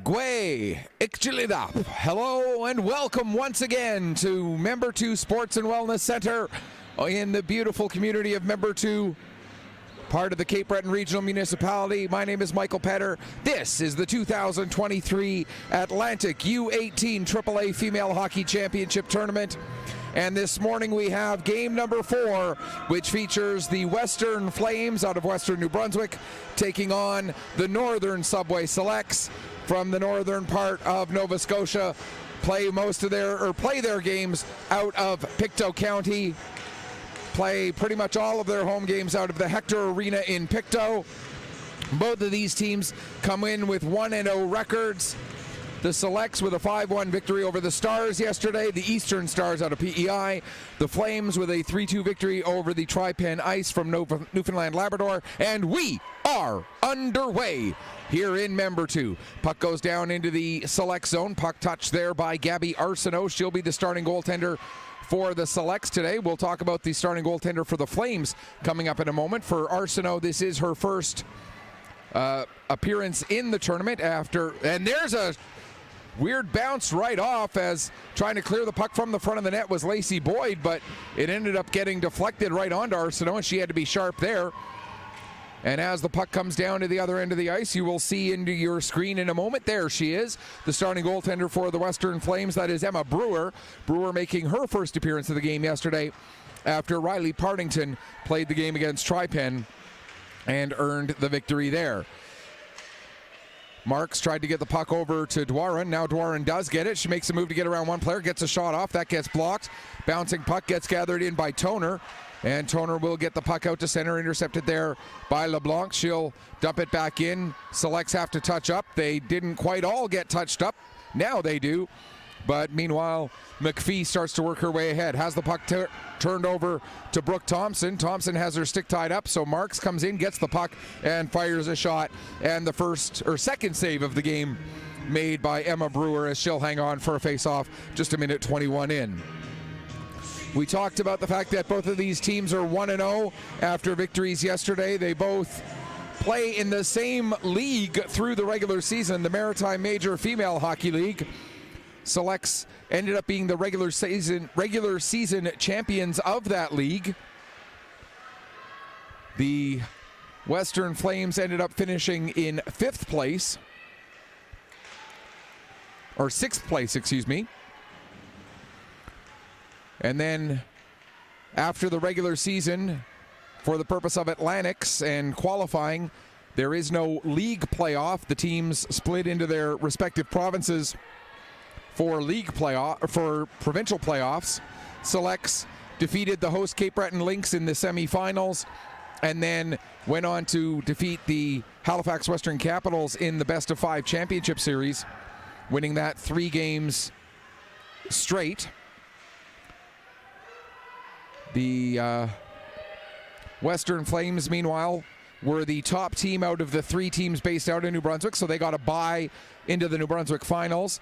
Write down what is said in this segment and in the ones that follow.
Gwe Ikchilidap. Hello and welcome once again to Member 2 Sports and Wellness Center in the beautiful community of Member 2, part of the Cape Breton Regional Municipality. My name is Michael Petter. This is the 2023 Atlantic U18 AAA Female Hockey Championship Tournament. And this morning we have game number 4, which features the Western Flames out of Western New Brunswick taking on the Northern Subway Selects from the northern part of Nova Scotia. Play their games out of Pictou County. Play pretty much all of their home games out of the Hector Arena in Pictou. Both of these teams come in with 1-0 records. The Selects with a 5-1 victory over the Stars yesterday. The Eastern Stars out of PEI. The Flames with a 3-2 victory over the Tri-Pen Ice from Newfoundland Labrador. And we are underway here in Member 2. Puck goes down into the Select zone. Puck touched there by Gabby Arsenault. She'll be the starting goaltender for the Selects today. We'll talk about the starting goaltender for the Flames coming up in a moment. For Arsenault, this is her first appearance in the tournament and there's a weird bounce right off as trying to clear the puck from the front of the net was Lacey Boyd, but it ended up getting deflected right onto Arsenault, and she had to be sharp there. And as the puck comes down to the other end of the ice, you will see into your screen in a moment. There she is, the starting goaltender for the Western Flames. That is Emma Brewer. Brewer making her first appearance of the game yesterday after Riley Partington played the game against Tri-Pen and earned the victory there. Marks tried to get the puck over to Dwarin. Now Dwarin does get it. She makes a move to get around one player, gets a shot off. That gets blocked. Bouncing puck gets gathered in by Toner. And Toner will get the puck out to center, intercepted there by LeBlanc. She'll dump it back in. Selects have to touch up. They didn't quite all get touched up. Now they do. But meanwhile, McPhee starts to work her way ahead. Has the puck turned over to Brooke Thompson. Thompson has her stick tied up, so Marks comes in, gets the puck, and fires a shot. And the second save of the game made by Emma Brewer as she'll hang on for a face-off just a minute 21 in. We talked about the fact that both of these teams are 1-0 after victories yesterday. They both play in the same league through the regular season, the Maritime Major Female Hockey League. Selects ended up being the regular season champions of that league. The Western Flames ended up finishing in 6th place, excuse me. And then after the regular season, for the purpose of Atlantics and qualifying, there is no league playoff. The teams split into their respective provinces for provincial playoffs. Selects defeated the host Cape Breton Lynx in the semifinals and then went on to defeat the Halifax Western Capitals in the best of 5 championship series, winning that 3 games straight. The Western Flames, meanwhile, were the top team out of the 3 teams based out in New Brunswick, so they got a bye into the New Brunswick finals,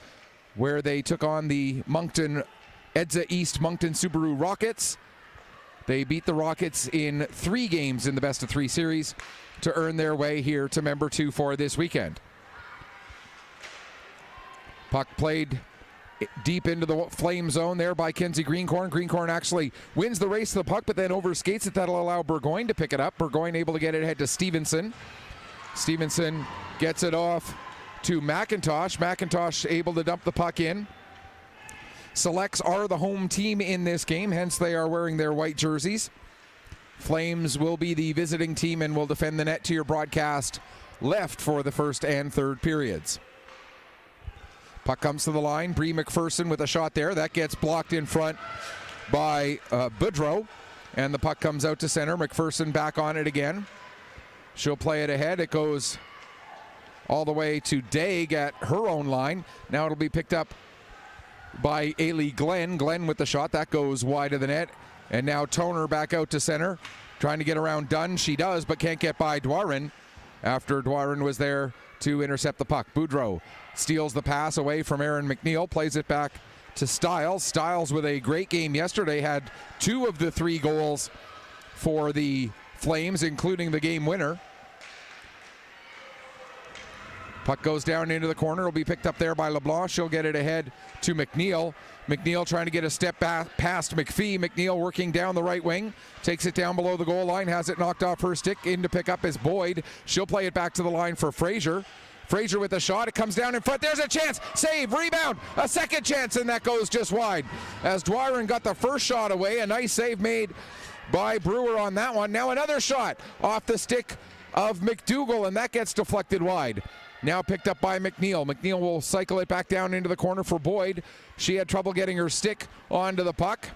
where they took on the EDSA East Moncton Subaru Rockets. They beat the Rockets in 3 games in the best of 3 series to earn their way here to Member 2 for this weekend. Puck played deep into the Flame zone there by Kenzie Greencorn. Greencorn actually wins the race to the puck, but then overskates it. That'll allow Burgoyne to pick it up. Burgoyne able to get it ahead to Stevenson. Stevenson gets it off to McIntosh. McIntosh able to dump the puck in. Selects are the home team in this game, hence they are wearing their white jerseys. Flames will be the visiting team and will defend the net to your broadcast left for the first and third periods. Puck comes to the line. Bree McPherson with a shot there. That gets blocked in front by Boudreau, and the puck comes out to center. McPherson back on it again. She'll play it ahead. It goes all the way to Daig at her own line. Now it'll be picked up by Ailey Glenn. Glenn with the shot. That goes wide of the net. And now Toner back out to center. Trying to get around Dunn. She does, but can't get by Dwarin after Dwarin was there to intercept the puck. Boudreau steals the pass away from Aaron McNeil. Plays it back to Stiles. Stiles with a great game yesterday. Had 2 of the 3 goals for the Flames, including the game winner. Puck goes down into the corner. Will be picked up there by LeBlanc. She'll get it ahead to McNeil. McNeil trying to get a step back past McPhee. McNeil working down the right wing. Takes it down below the goal line. Has it knocked off her stick. In to pick up is Boyd. She'll play it back to the line for Fraser. Fraser with a shot. It comes down in front. There's a chance. Save. Rebound. A second chance, and that goes just wide. As Dwyron got the first shot away. A nice save made by Brewer on that one. Now another shot off the stick of McDougall, and that gets deflected wide. Now picked up by McNeil. McNeil will cycle it back down into the corner for Boyd. She had trouble getting her stick onto the puck.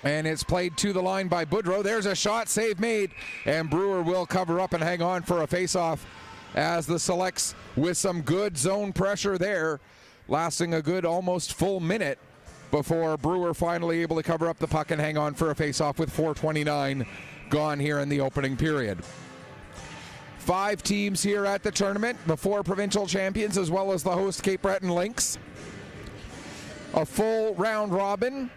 And it's played to the line by Boudreau. There's a shot, save made. And Brewer will cover up and hang on for a face-off as the Selects with some good zone pressure there, lasting a good almost full minute before Brewer finally able to cover up the puck and hang on for a face-off with 4:29 gone here in the opening period. 5 teams here at the tournament, the 4 provincial champions as well as the host Cape Breton Lynx. A full round robin,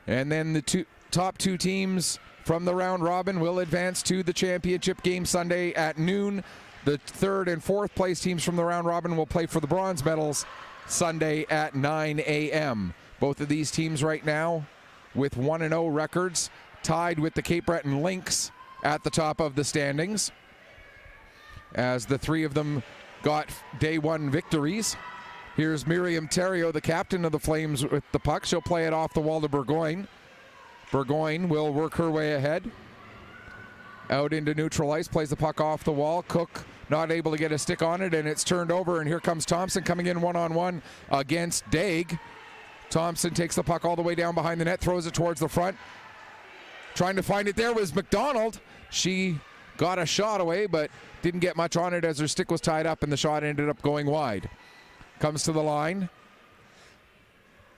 and then the top 2 teams from the round robin will advance to the championship game Sunday at noon. The 3rd and 4th place teams from the round robin will play for the bronze medals Sunday at 9 a.m. Both of these teams right now with 1-0 records, tied with the Cape Breton Lynx at the top of the standings, as the 3 of them got day 1 victories. Here's Miriam Theriault, the captain of the Flames, with the puck. She'll play it off the wall to Burgoyne. Burgoyne will work her way ahead. Out into neutral ice, plays the puck off the wall. Cook not able to get a stick on it, and it's turned over, and here comes Thompson coming in one-on-one against Daig. Thompson takes the puck all the way down behind the net, throws it towards the front. Trying to find it there was McDonald. She got a shot away, but didn't get much on it as her stick was tied up, and the shot ended up going wide. Comes to the line.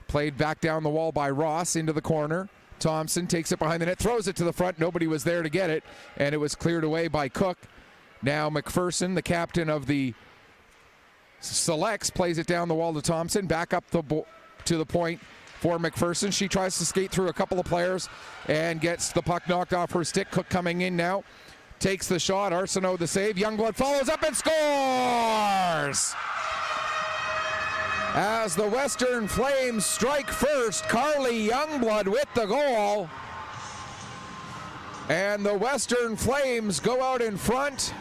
Played back down the wall by Ross into the corner. Thompson takes it behind the net, throws it to the front. Nobody was there to get it, and it was cleared away by Cook. Now McPherson, the captain of the Selects, plays it down the wall to Thompson. Back up to the point for McPherson. She tries to skate through a couple of players and gets the puck knocked off her stick. Cook coming in now. Takes the shot. Arsenault the save. Youngblood follows up and scores! As the Western Flames strike first, Carly Youngblood with the goal. And the Western Flames go out in front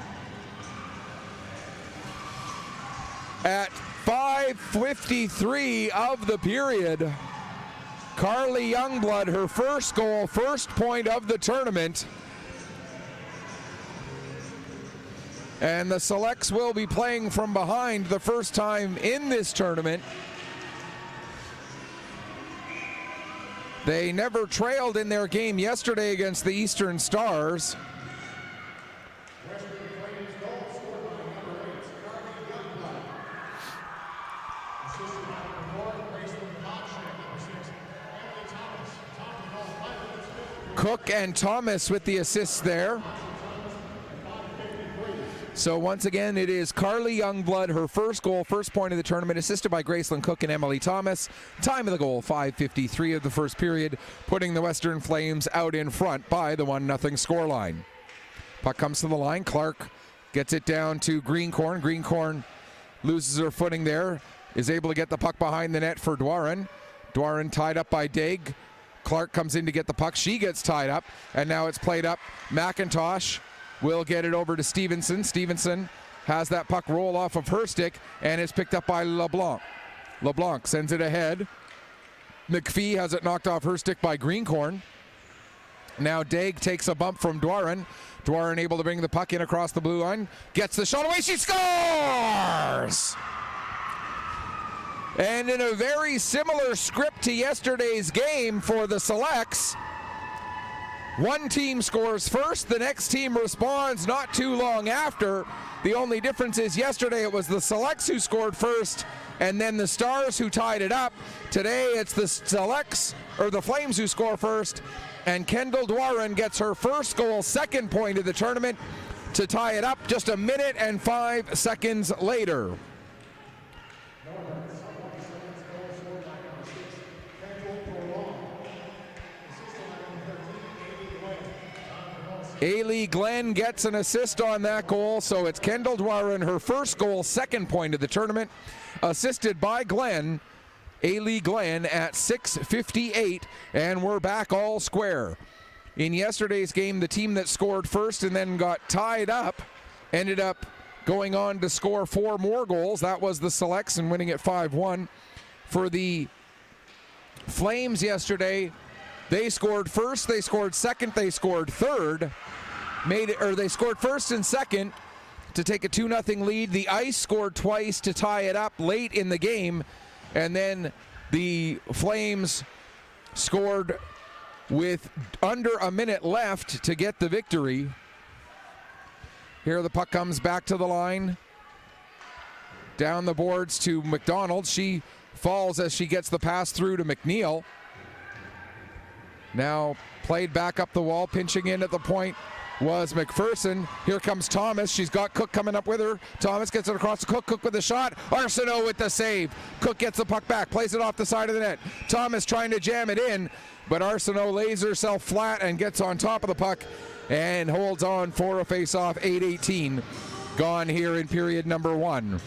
at 5:53 of the period. Carly Youngblood, her first goal, first point of the tournament. And the Selects will be playing from behind the first time in this tournament. They never trailed in their game yesterday against the Eastern Stars. Cook and Thomas with the assists there. So once again, it is Carly Youngblood, her first goal, first point of the tournament, assisted by Gracelyn Cook and Emily Thomas. Time of the goal, 5:53 of the first period, putting the Western Flames out in front by the 1-0 scoreline. Puck comes to the line. Clark gets it down to Greencorn. Greencorn loses her footing there, is able to get the puck behind the net for Dwyron. Dwyron tied up by Daig. Clark comes in to get the puck. She gets tied up, and now it's played up. McIntosh will get it over to Stevenson. Stevenson has that puck roll off of her stick, and it's picked up by LeBlanc. LeBlanc sends it ahead. McPhee has it knocked off her stick by Greencorn. Now Daig takes a bump from Dwyron. Dwyron able to bring the puck in across the blue line. Gets the shot away. She scores! And in a very similar script to yesterday's game for the Selects, one team scores first, the next team responds not too long after. The only difference is yesterday it was the Selects who scored first and then the Stars who tied it up. Today it's the Selects, or the Flames, who score first, and Kendall Dwyron gets her first goal, second point of the tournament, to tie it up just a minute and 5 seconds later. Ailey Glenn gets an assist on that goal, so it's Kendall Dwaran, her first goal, second point of the tournament, assisted by Glenn. Ailey Glenn at 6:58, and we're back all square. In yesterday's game, the team that scored first and then got tied up ended up going on to score 4 more goals. That was the Selects and winning at 5-1. For the Flames yesterday, they scored first, they scored second, they scored third. They scored first and second to take a 2-0 lead. The Ice scored twice to tie it up late in the game, and then the Flames scored with under a minute left to get the victory. Here the puck comes back to the line. Down the boards to McDonald. She falls as she gets the pass through to McNeil. Now played back up the wall, pinching in at the point was McPherson. Here comes Thomas. She's got Cook coming up with her. Thomas gets it across to Cook. Cook with the shot. Arsenault with the save. Cook gets the puck back, plays it off the side of the net. Thomas trying to jam it in, but Arsenault lays herself flat and gets on top of the puck and holds on for a face-off. 8:18 gone here in period number 1.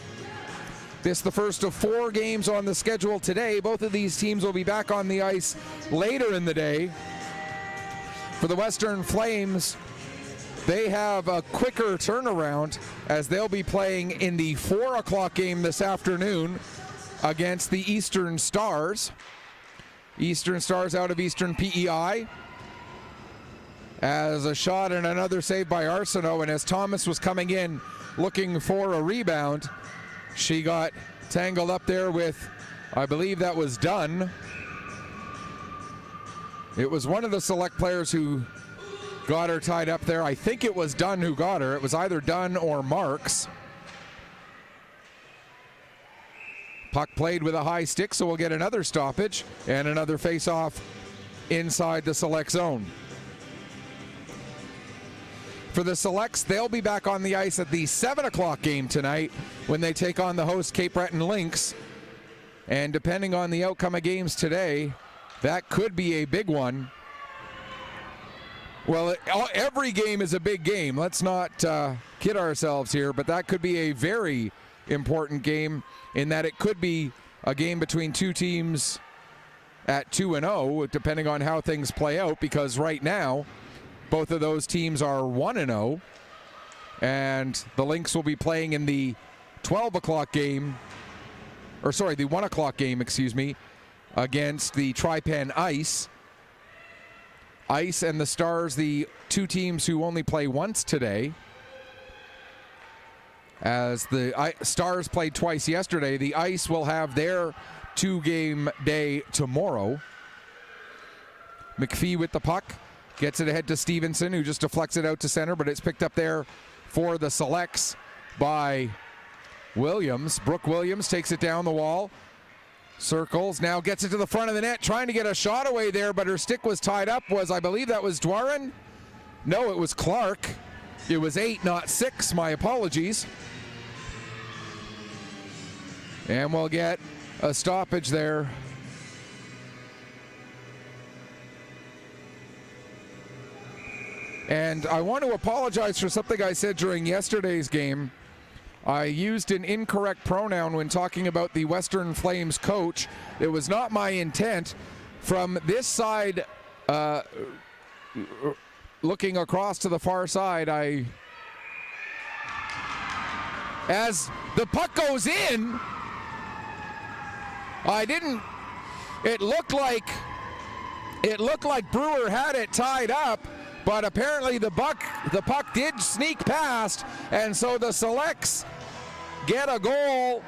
This is the first of 4 games on the schedule today. Both of these teams will be back on the ice later in the day. For the Western Flames, they have a quicker turnaround as they'll be playing in the 4 o'clock game this afternoon against the Eastern Stars. Eastern Stars out of Eastern PEI. As a shot and another save by Arsenault, and as Thomas was coming in looking for a rebound, she got tangled up there with, I believe that was Dunn. It was one of the Select players who got her tied up there. I think it was Dunn who got her. It was either Dunn or Marks. Puck played with a high stick, so we'll get another stoppage and another face-off inside the Select zone. For the Selects, they'll be back on the ice at the 7 o'clock game tonight when they take on the host Cape Breton Lynx. And depending on the outcome of games today, that could be a big one. Well, every game is a big game. Let's not kid ourselves here, but that could be a very important game in that it could be a game between two teams at 2-0, depending on how things play out, because right now, both of those teams are 1-0, and the Lynx will be playing in the 12 o'clock game, or sorry, the 1 o'clock game, excuse me, against the Tripan Ice. Ice and the Stars, the two teams who only play once today. As the Stars played twice yesterday, the Ice will have their 2-game day tomorrow. McPhee with the puck. Gets it ahead to Stevenson, who just deflects it out to center, but it's picked up there for the Selects by Williams. Brooke Williams takes it down the wall. Circles, now gets it to the front of the net, trying to get a shot away there, but her stick was tied up. I believe that was Dwaran? No, it was Clark. It was 8, not 6. My apologies. And we'll get a stoppage there. And I want to apologize for something I said during yesterday's game. I used an incorrect pronoun when talking about the Western Flames coach. It was not my intent. From this side, looking across to the far side, as the puck goes in, it looked like Brewer had it tied up, but apparently the puck did sneak past, and so the Selects get a goal,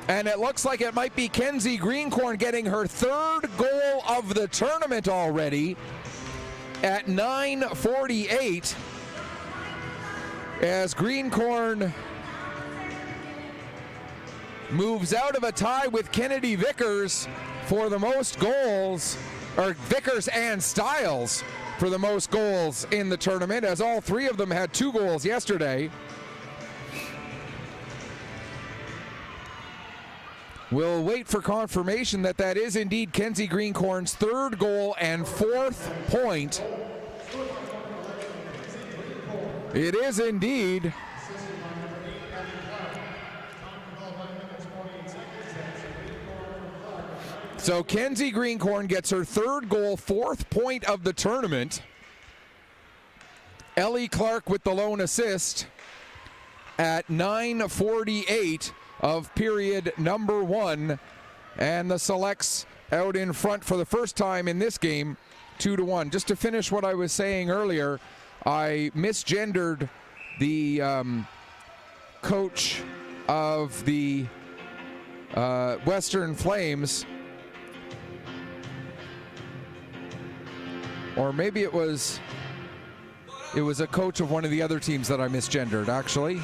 and it looks like it might be Kenzie Greencorn getting her 3rd goal of the tournament already at 9:48, as Greencorn moves out of a tie with Kennedy Vickers for the most goals, or Vickers and Stiles for the most goals in the tournament, as all 3 of them had 2 goals yesterday. We'll wait for confirmation that that is indeed Kenzie Greencorn's 3rd goal and 4th point It is indeed. So Kenzie Greencorn gets her third goal, fourth point of the tournament. Ellie Clark with the lone assist at 9:48 of period number 1. And the Selects out in front for the first time in this game, 2-1. Just to finish what I was saying earlier, I misgendered the coach of the Western Flames. Or maybe it was a coach of one of the other teams that I misgendered, actually.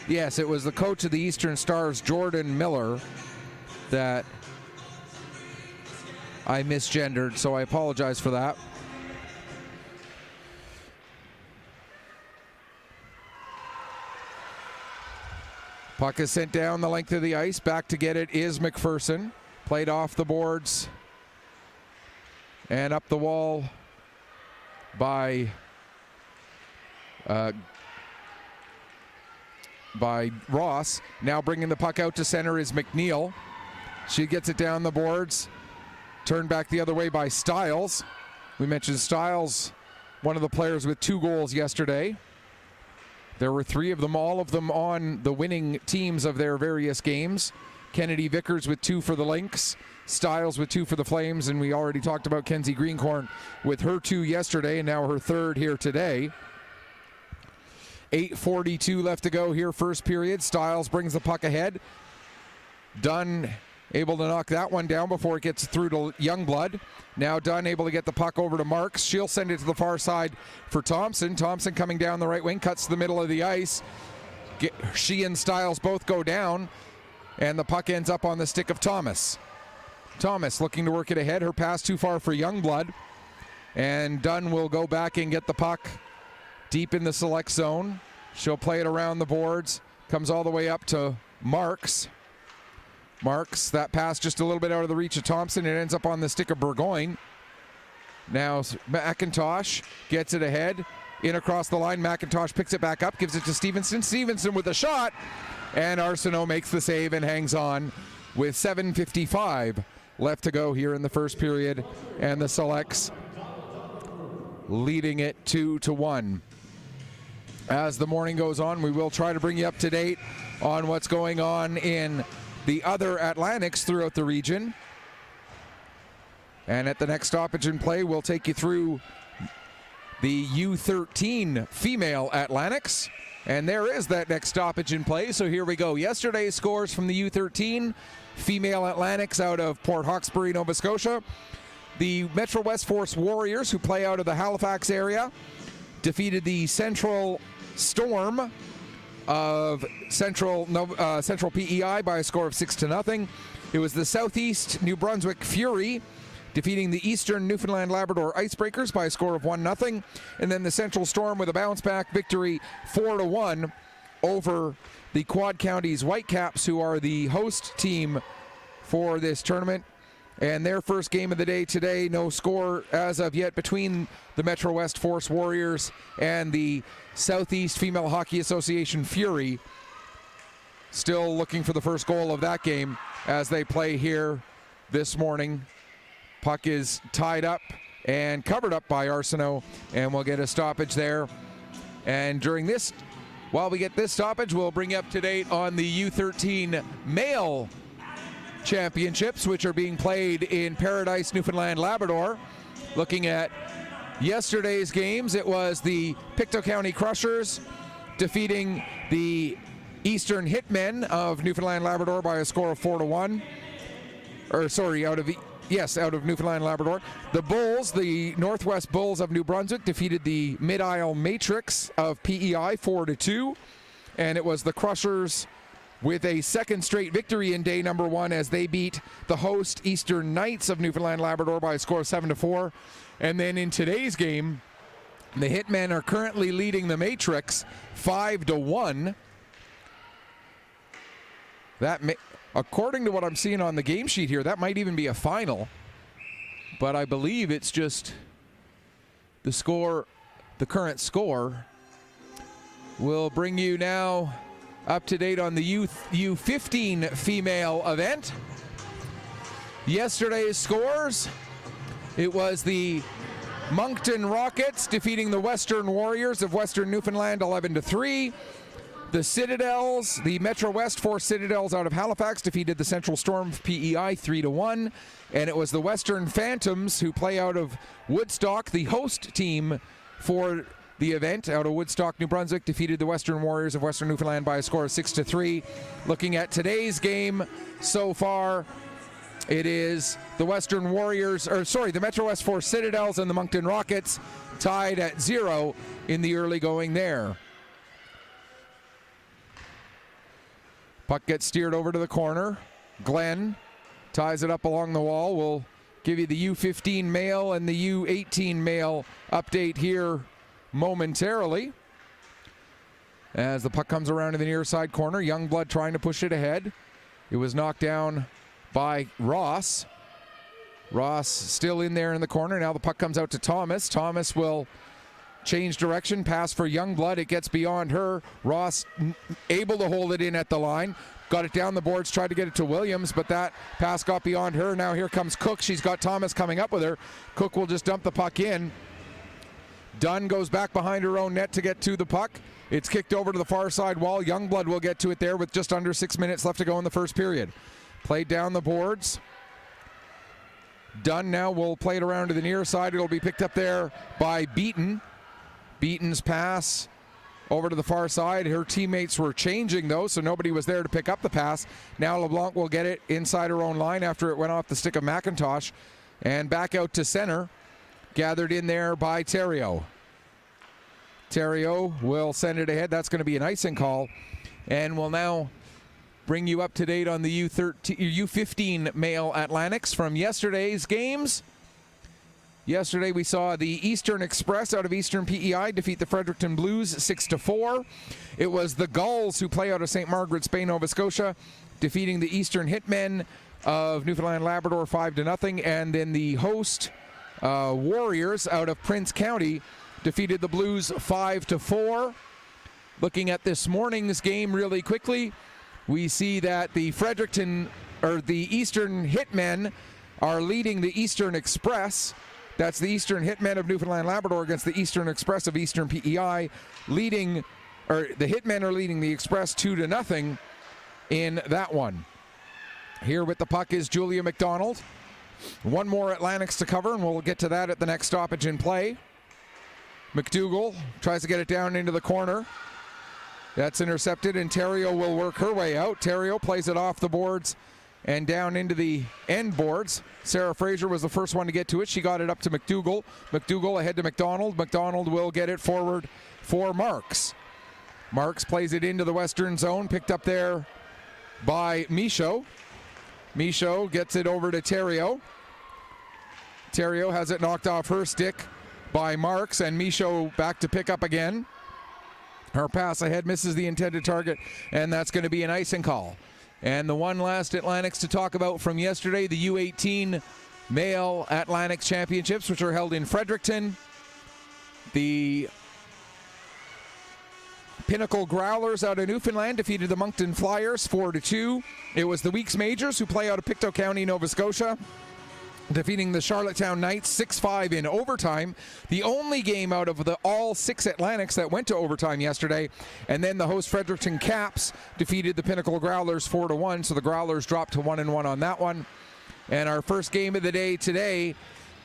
Yes, it was the coach of the Eastern Stars, Jordan Miller, that I misgendered, so I apologize for that. Puck is sent down the length of the ice. Back to get it is McPherson. Played off the boards and up the wall by Ross. Now bringing the puck out to center is McNeil. She gets it down the boards. Turned back the other way by Stiles. We mentioned Stiles, one of the players with 2 goals yesterday. There were 3 of them, all of them on the winning teams of their various games. Kennedy Vickers with 2 for the Lynx, Stiles with 2 for the Flames, and we already talked about Kenzie Greencorn with her 2 yesterday and now her 3rd here today. 8:42 left to go here, first period. Stiles brings the puck ahead. Dunn able to knock that one down before it gets through to Youngblood. Now Dunn able to get the puck over to Marks. She'll send it to the far side for Thompson. Thompson coming down the right wing, cuts to the middle of the ice. She and Stiles both go down, and the puck ends up on the stick of Thomas. Thomas looking to work it ahead. Her pass too far for Youngblood. And Dunn will go back and get the puck deep in the select zone. She'll play it around the boards. Comes all the way up to Marks. Marks, that pass just a little bit out of the reach of Thompson. It ends up on the stick of Burgoyne. Now McIntosh gets it ahead. In across the line, McIntosh picks it back up, gives it to Stevenson. Stevenson with a shot. And Arsenault makes the save and hangs on with 7:55 left to go here in the first period. And the Selects leading it 2-1. As the morning goes on, we will try to bring you up to date on what's going on in the other Atlantics throughout the region. And at the next stoppage in play, we'll take you through the U13 female Atlantics. And there is that next stoppage in play, so here we go. Yesterday's scores from the U13 female Atlantics out of Port Hawkesbury, Nova Scotia. The Metro West Force Warriors, who play out of the Halifax area, defeated the Central Storm of Central PEI by a score of 6-0. It was the Southeast New Brunswick Fury defeating the Eastern Newfoundland Labrador Icebreakers by a score of 1-0. And then the Central Storm with a bounce back victory 4-1 over the Quad Counties Whitecaps, who are the host team for this tournament. And their first game of the day today, no score as of yet between the Metro West Force Warriors and the Southeast Female Hockey Association Fury. Still looking for the first goal of that game as they play here this morning. Puck is tied up and covered up by Arsenault, and we'll get a stoppage there. And during this, while we get this stoppage, we'll bring you up to date on the U13 male championships, which are being played in Paradise, Newfoundland, Labrador. Looking at yesterday's games, it was the Pictou County Crushers defeating the Eastern Hitmen of Newfoundland, Labrador by a score of 4-1. Out of Newfoundland, Labrador. The Bulls, the Northwest Bulls of New Brunswick, defeated the Mid-Isle Matrix of PEI 4-2. And it was the Crushers with a second straight victory in day number 1 as they beat the host Eastern Knights of Newfoundland, Labrador by a score of 7-4. And then in today's game, the Hitmen are currently leading the Matrix 5-1. According to what I'm seeing on the game sheet here, that might even be a final. but I believe it's just the score, the current score. We'll bring you now up to date on the U15 female event. Yesterday's scores, it was the Moncton Rockets defeating the Western Warriors of Western Newfoundland 11-3. The Citadels, the Metro West 4 Citadels out of Halifax defeated the Central Storm PEI 3-1. And it was the Western Phantoms who play out of Woodstock, the host team for the event out of Woodstock, New Brunswick, defeated the Western Warriors of Western Newfoundland by a score of 6-3. Looking at today's game so far, it is the Western Warriors, the Metro West 4 Citadels and the Moncton Rockets tied at 0 in the early going there. Puck gets steered over to the corner. Glenn ties it up along the wall. We'll give you the U15 male and the U18 male update here momentarily. As the puck comes around to the near side corner, Youngblood trying to push it ahead. It was knocked down by Ross. Ross still in there in the corner. Now the puck comes out to Thomas. Thomas will change direction, pass for Youngblood. It gets beyond her. Ross able to hold it in at the line. Got it down the boards, tried to get it to Williams, but that pass got beyond her. Now here comes Cook. She's got Thomas coming up with her. Cook will just dump the puck in. Dunn goes back behind her own net to get to the puck. It's kicked over to the far side wall. Youngblood will get to it there with just under 6 minutes left to go in the first period. Played down the boards. Dunn now will play it around to the near side. It'll be picked up there by Beaton. Beaton's pass over to the far side. Her teammates were changing though, so nobody was there to pick up the pass. Now LeBlanc will get it inside her own line after it went off the stick of McIntosh. And back out to center. Gathered in there by Theriault. Theriault will send it ahead. That's going to be an icing call. And we'll now bring you up to date on the U15 male Atlantics from yesterday's games. Yesterday we saw the Eastern Express out of Eastern PEI defeat the Fredericton Blues 6-4. It was the Gulls who play out of St. Margaret's Bay, Nova Scotia, defeating the Eastern Hitmen of Newfoundland Labrador 5-0. And then the host Warriors out of Prince County defeated the Blues 5-4. Looking at this morning's game really quickly, we see that the Eastern Hitmen are leading the Eastern Express. That's the Eastern Hitmen of Newfoundland Labrador against the Eastern Express of Eastern PEI. The Hitmen are leading the Express 2-0 in that one. Here with the puck is Julia McDonald. One more Atlantics to cover, and we'll get to that at the next stoppage in play. McDougall tries to get it down into the corner. That's intercepted, and Theriault will work her way out. Theriault plays it off the boards and down into the end boards. Sarah Fraser was the first one to get to it. She got it up to McDougall. McDougall ahead to McDonald. McDonald will get it forward for Marks. Marks plays it into the western zone, picked up there by Michaud. Michaud gets it over to Theriault. Theriault has it knocked off her stick by Marks, and Michaud back to pick up again. Her pass ahead misses the intended target, and that's going to be an icing call. And the one last Atlantics to talk about from yesterday, the U18 Male Atlantics Championships, which are held in Fredericton. The Pinnacle Growlers out of Newfoundland defeated the Moncton Flyers 4-2. It was the Weeks Majors who play out of Pictou County, Nova Scotia, defeating the Charlottetown Knights 6-5 in overtime. The only game out of the all 6 Atlantics that went to overtime yesterday. And then the host Fredericton Caps defeated the Pinnacle Growlers 4-1. So the Growlers dropped to 1-1 on that one. And our first game of the day today,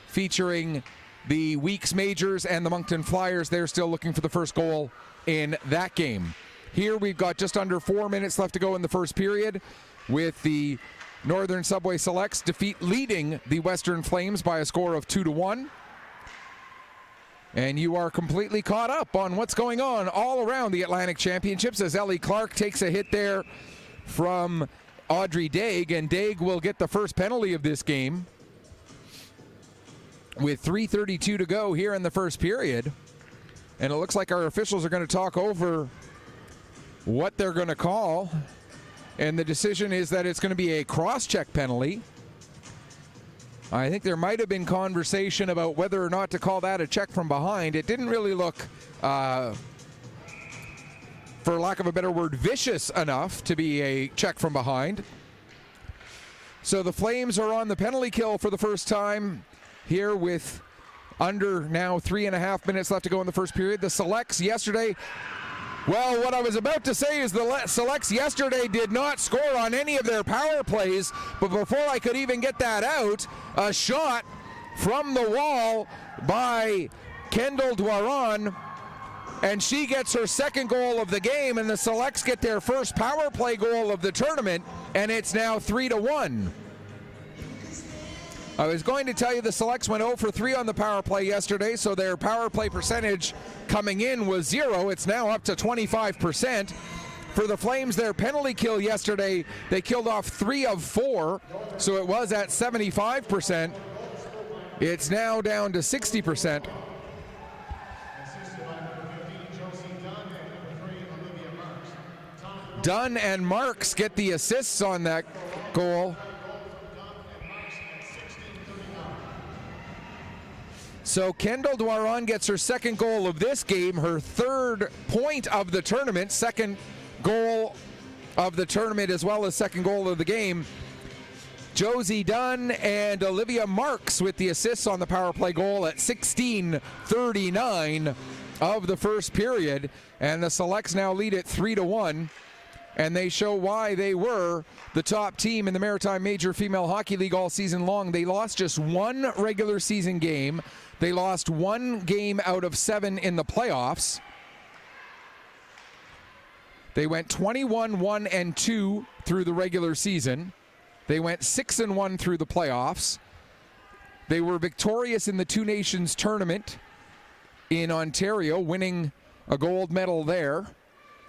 featuring the Weeks Majors and the Moncton Flyers. They're still looking for the first goal in that game. Here we've got just under 4 minutes left to go in the first period, with the Northern Subway Selects leading the Western Flames by a score of 2-1. And you are completely caught up on what's going on all around the Atlantic Championships as Ellie Clark takes a hit there from Audrey Daig, and Daig will get the first penalty of this game with 3:32 to go here in the first period. And it looks like our officials are going to talk over what they're going to call. And the decision is that it's going to be a cross-check penalty. I think there might have been conversation about whether or not to call that a check from behind. It didn't really look, for lack of a better word, vicious enough to be a check from behind. So the Flames are on the penalty kill for the first time here with under now 3.5 minutes left to go in the first period. The Selects yesterday, well, what I was about to say is the Selects yesterday did not score on any of their power plays, but before I could even get that out, a shot from the wall by Kendall Dwaron, and she gets her second goal of the game, and the Selects get their first power play goal of the tournament, and it's now 3-1. I was going to tell you the Selects went 0 for 3 on the power play yesterday, so their power play percentage coming in was 0. It's now up to 25%. For the Flames, their penalty kill yesterday, they killed off 3 of 4, so it was at 75%. It's now down to 60%. Dunn and Marks get the assists on that goal. So Kendall Dwaron gets her second goal of this game, her third point of the tournament, second goal of the tournament as well as second goal of the game. Josie Dunn and Olivia Marks with the assists on the power play goal at 16:39 of the first period. And the Selects now lead it 3-1. And they show why they were the top team in the Maritime Major Female Hockey League all season long. They lost just one regular season game. They lost one game out of 7 in the playoffs. They went 21-1-2 through the regular season. They went 6-1 through the playoffs. They were victorious in the Two Nations tournament in Ontario, winning a gold medal there,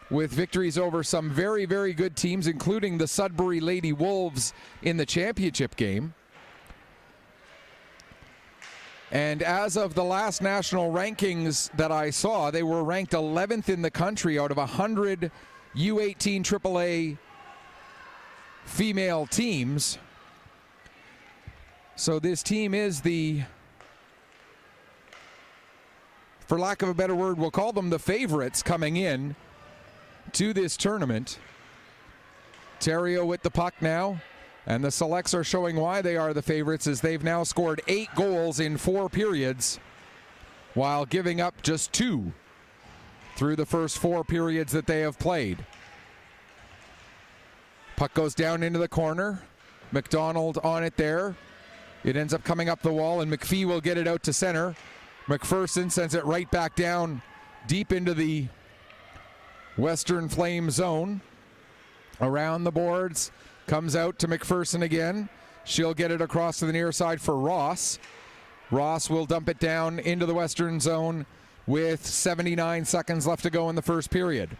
with victories over some very, very good teams, including the Sudbury Lady Wolves in the championship game. And as of the last national rankings that I saw, they were ranked 11th in the country out of 100 U18 AAA female teams. So this team is the, for lack of a better word, we'll call them the favorites coming in to this tournament. Terrio with the puck now, and the Selects are showing why they are the favorites, as they've now scored 8 goals in 4 periods while giving up just 2 through the first 4 periods that they have played. Puck goes down into the corner. McDonald on it there. It ends up coming up the wall, and McPhee will get it out to center. McPherson sends it right back down deep into the Western Flame zone. Around the boards, comes out to McPherson again. She'll get it across to the near side for Ross. Ross will dump it down into the Western zone with 79 seconds left to go in the first period.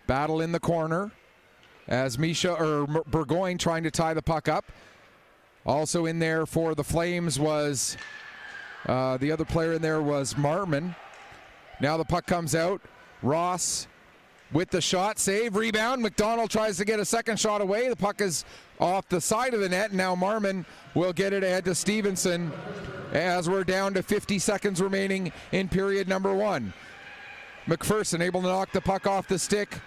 Battle in the corner as Burgoyne trying to tie the puck up. Also in there for the Flames was the other player in there was Marmon. Now the puck comes out. Ross with the shot, save, rebound. McDonald tries to get a second shot away. The puck is off the side of the net. Now Marmon will get it ahead to Stevenson as we're down to 50 seconds remaining in period number 1. McPherson able to knock the puck off the stick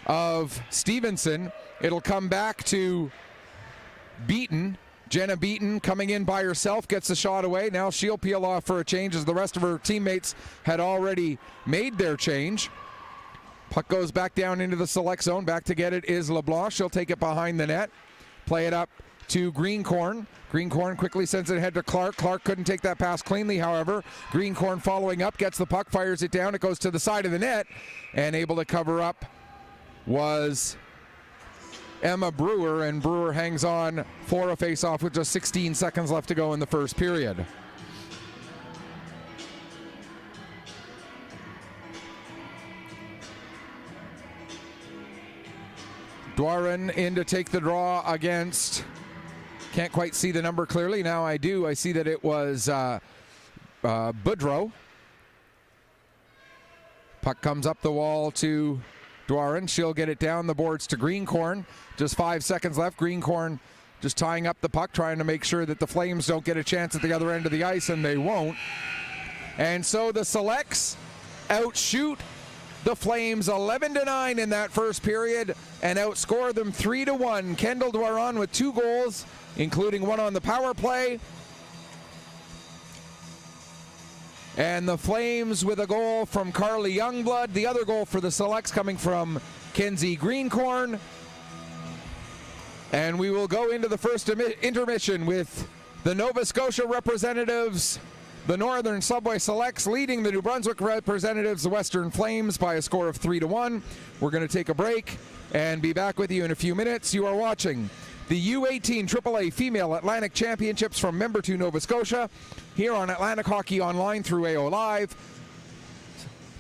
of Stevenson. It'll come back to Beaton. Jenna Beaton coming in by herself, gets the shot away. Now she'll peel off for a change as the rest of her teammates had already made their change. Puck goes back down into the select zone. Back to get it is LeBlanc. She'll take it behind the net. Play it up to Greencorn. Greencorn quickly sends it ahead to Clark. Clark couldn't take that pass cleanly, however. Greencorn following up, gets the puck, fires it down. It goes to the side of the net, and able to cover up was Emma Brewer, and Brewer hangs on for a face-off with just 16 seconds left to go in the first period. Dwaron in to take the draw against, can't quite see the number clearly. Now I do. I see that it was Boudreau. Puck comes up the wall to Dwaron. She'll get it down the boards to Greencorn. Just 5 seconds left. Greencorn just tying up the puck, trying to make sure that the Flames don't get a chance at the other end of the ice, and they won't. And so the Selects outshoot the Flames 11-9 in that first period and outscore them 3-1. Kendall Dwaron with 2 goals, including one on the power play. And the Flames with a goal from Carly Youngblood. The other goal for the Selects coming from Kenzie Greencorn. And we will go into the first intermission with the Nova Scotia representatives, the Northern Subway Selects, leading the New Brunswick representatives, the Western Flames, by a score of 3-1. We're going to take a break and be back with you in a few minutes. You are watching the U18 AAA Female Atlantic Championships from Member 2 Nova Scotia here on Atlantic Hockey Online through AO Live,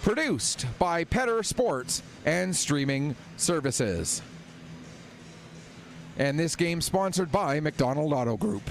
produced by Petter Sports and Streaming Services. And this game sponsored by McDonald Auto Group.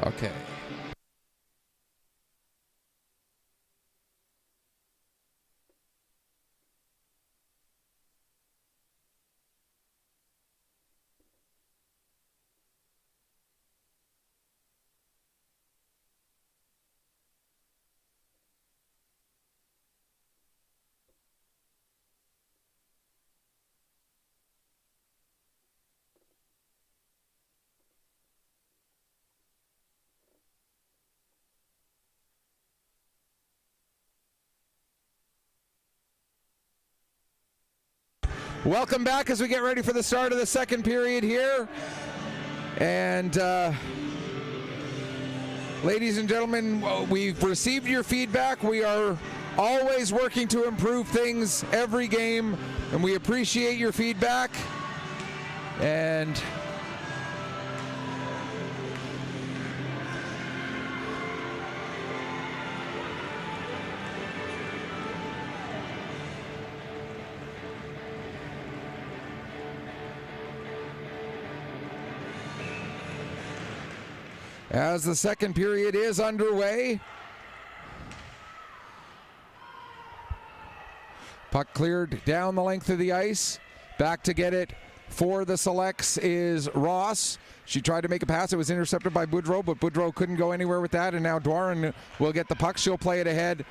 Okay. Welcome back as we get ready for the start of the second period here. And ladies and gentlemen, we've received your feedback. We are always working to improve things every game, and we appreciate your feedback. And as the second period is underway, puck cleared down the length of the ice. Back to get it for the Selects is Ross. She tried to make a pass. It was intercepted by Boudreau, but Boudreau couldn't go anywhere with that, and now Dwarin will get the puck. She'll play it ahead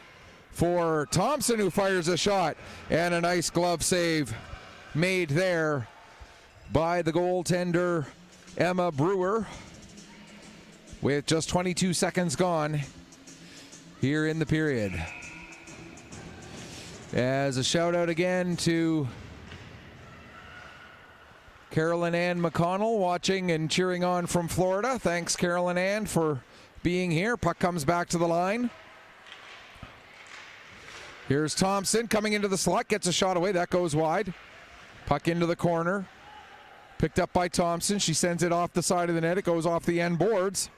for Thompson, who fires a shot, and a nice glove save made there by the goaltender, Emma Brewer, with just 22 seconds gone here in the period. As a shout out again to Carolyn Ann McConnell watching and cheering on from Florida. Thanks, Carolyn Ann, for being here. Puck comes back to the line. Here's Thompson coming into the slot, gets a shot away. That goes wide. Puck into the corner. Picked up by Thompson. She sends it off the side of the net. It goes off the end boards.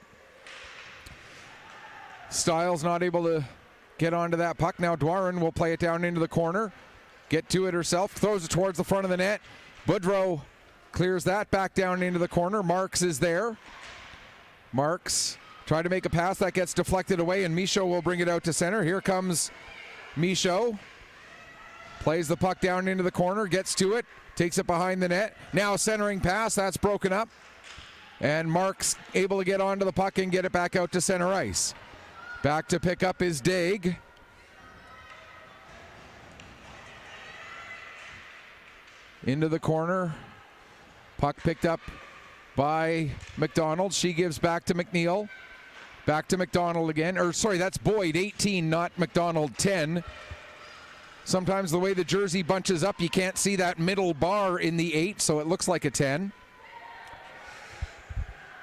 Stiles not able to get onto that puck. Now Dwarin will play it down into the corner. Get to it herself. Throws it towards the front of the net. Boudreau clears that back down into the corner. Marks is there. Marks tried to make a pass. That gets deflected away, and Michaud will bring it out to center. Here comes Michaud. Plays the puck down into the corner. Gets to it. Takes it behind the net. Now centering pass. That's broken up. And Marks able to get onto the puck and get it back out to center ice. Back to pick up is Daig. Into the corner. Puck picked up by McDonald. She gives back to McNeil. Back to McDonald again. Or sorry, that's Boyd, 18, not McDonald, 10. Sometimes the way the jersey bunches up, you can't see that middle bar in the 8, so it looks like a 10.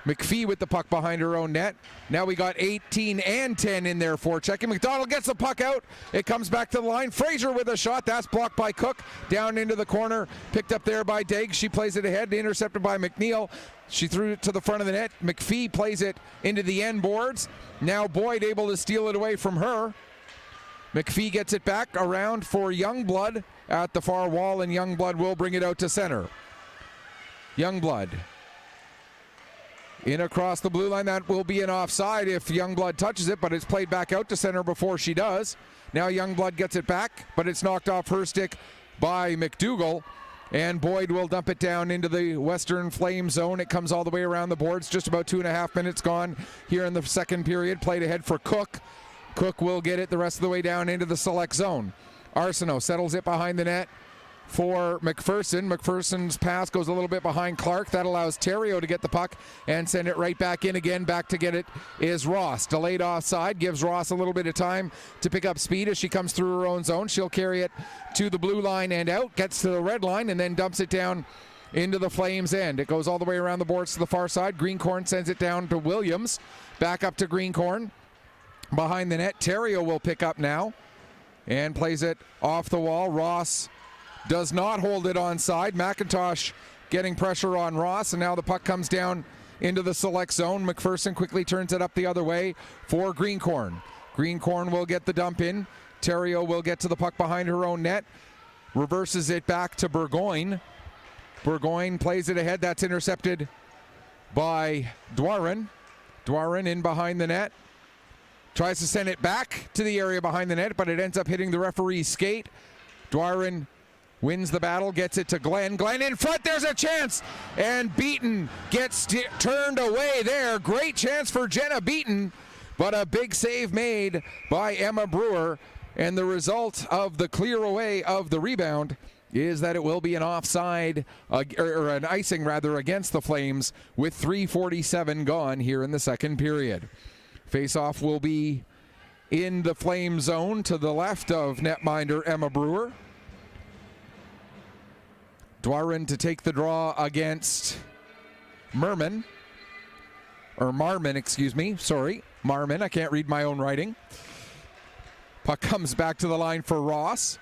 McPhee with the puck behind her own net. Now we got 18 and 10 in there for checking. McDonald gets the puck out. It comes back to the line. Fraser with a shot. That's blocked by Cook. Down into the corner. Picked up there by Daig. She plays it ahead. Intercepted by McNeil. She threw it to the front of the net. McPhee plays it into the end boards. Now Boyd able to steal it away from her. McPhee gets it back around for Youngblood at the far wall, and Youngblood will bring it out to center. Youngblood in across the blue line. That will be an offside if Youngblood touches it, but it's played back out to center before she does. Now Youngblood gets it back, but it's knocked off her stick by McDougall, and Boyd will dump it down into the Western Flame zone. It comes all the way around the boards. Just about 2.5 minutes gone here in the second period. Played ahead for Cook. Cook will get it the rest of the way down into the select zone. Arsenault settles it behind the net for McPherson. McPherson's pass goes a little bit behind Clark. That allows Theriault to get the puck and send it right back in again. Back to get it is Ross. Delayed offside gives Ross a little bit of time to pick up speed as she comes through her own zone. She'll carry it to the blue line and out, gets to the red line, and then dumps it down into the Flames' end. It goes all the way around the boards to the far side. Greencorn sends it down to Williams. Back up to Greencorn. Behind the net, Theriault will pick up now and plays it off the wall. Ross does not hold it onside. McIntosh getting pressure on Ross, and now the puck comes down into the select zone. McPherson quickly turns it up the other way for Greencorn. Greencorn will get the dump in. Theriault will get to the puck behind her own net. Reverses it back to Burgoyne. Burgoyne plays it ahead. That's intercepted by Dwarin. Dwarin in behind the net. Tries to send it back to the area behind the net, but it ends up hitting the referee's skate. Dwarin wins the battle, gets it to Glenn. Glenn in front, there's a chance! And Beaton gets turned away there. Great chance for Jenna Beaton, but a big save made by Emma Brewer. And the result of the clear away of the rebound is that it will be an offside, or an icing rather, against the Flames with 3:47 gone here in the second period. Face-off will be in the Flame zone to the left of netminder Emma Brewer. Dwarin to take the draw against Marmon, excuse me. Sorry, Marmon. I can't read my own writing. Puck comes back to the line for Ross.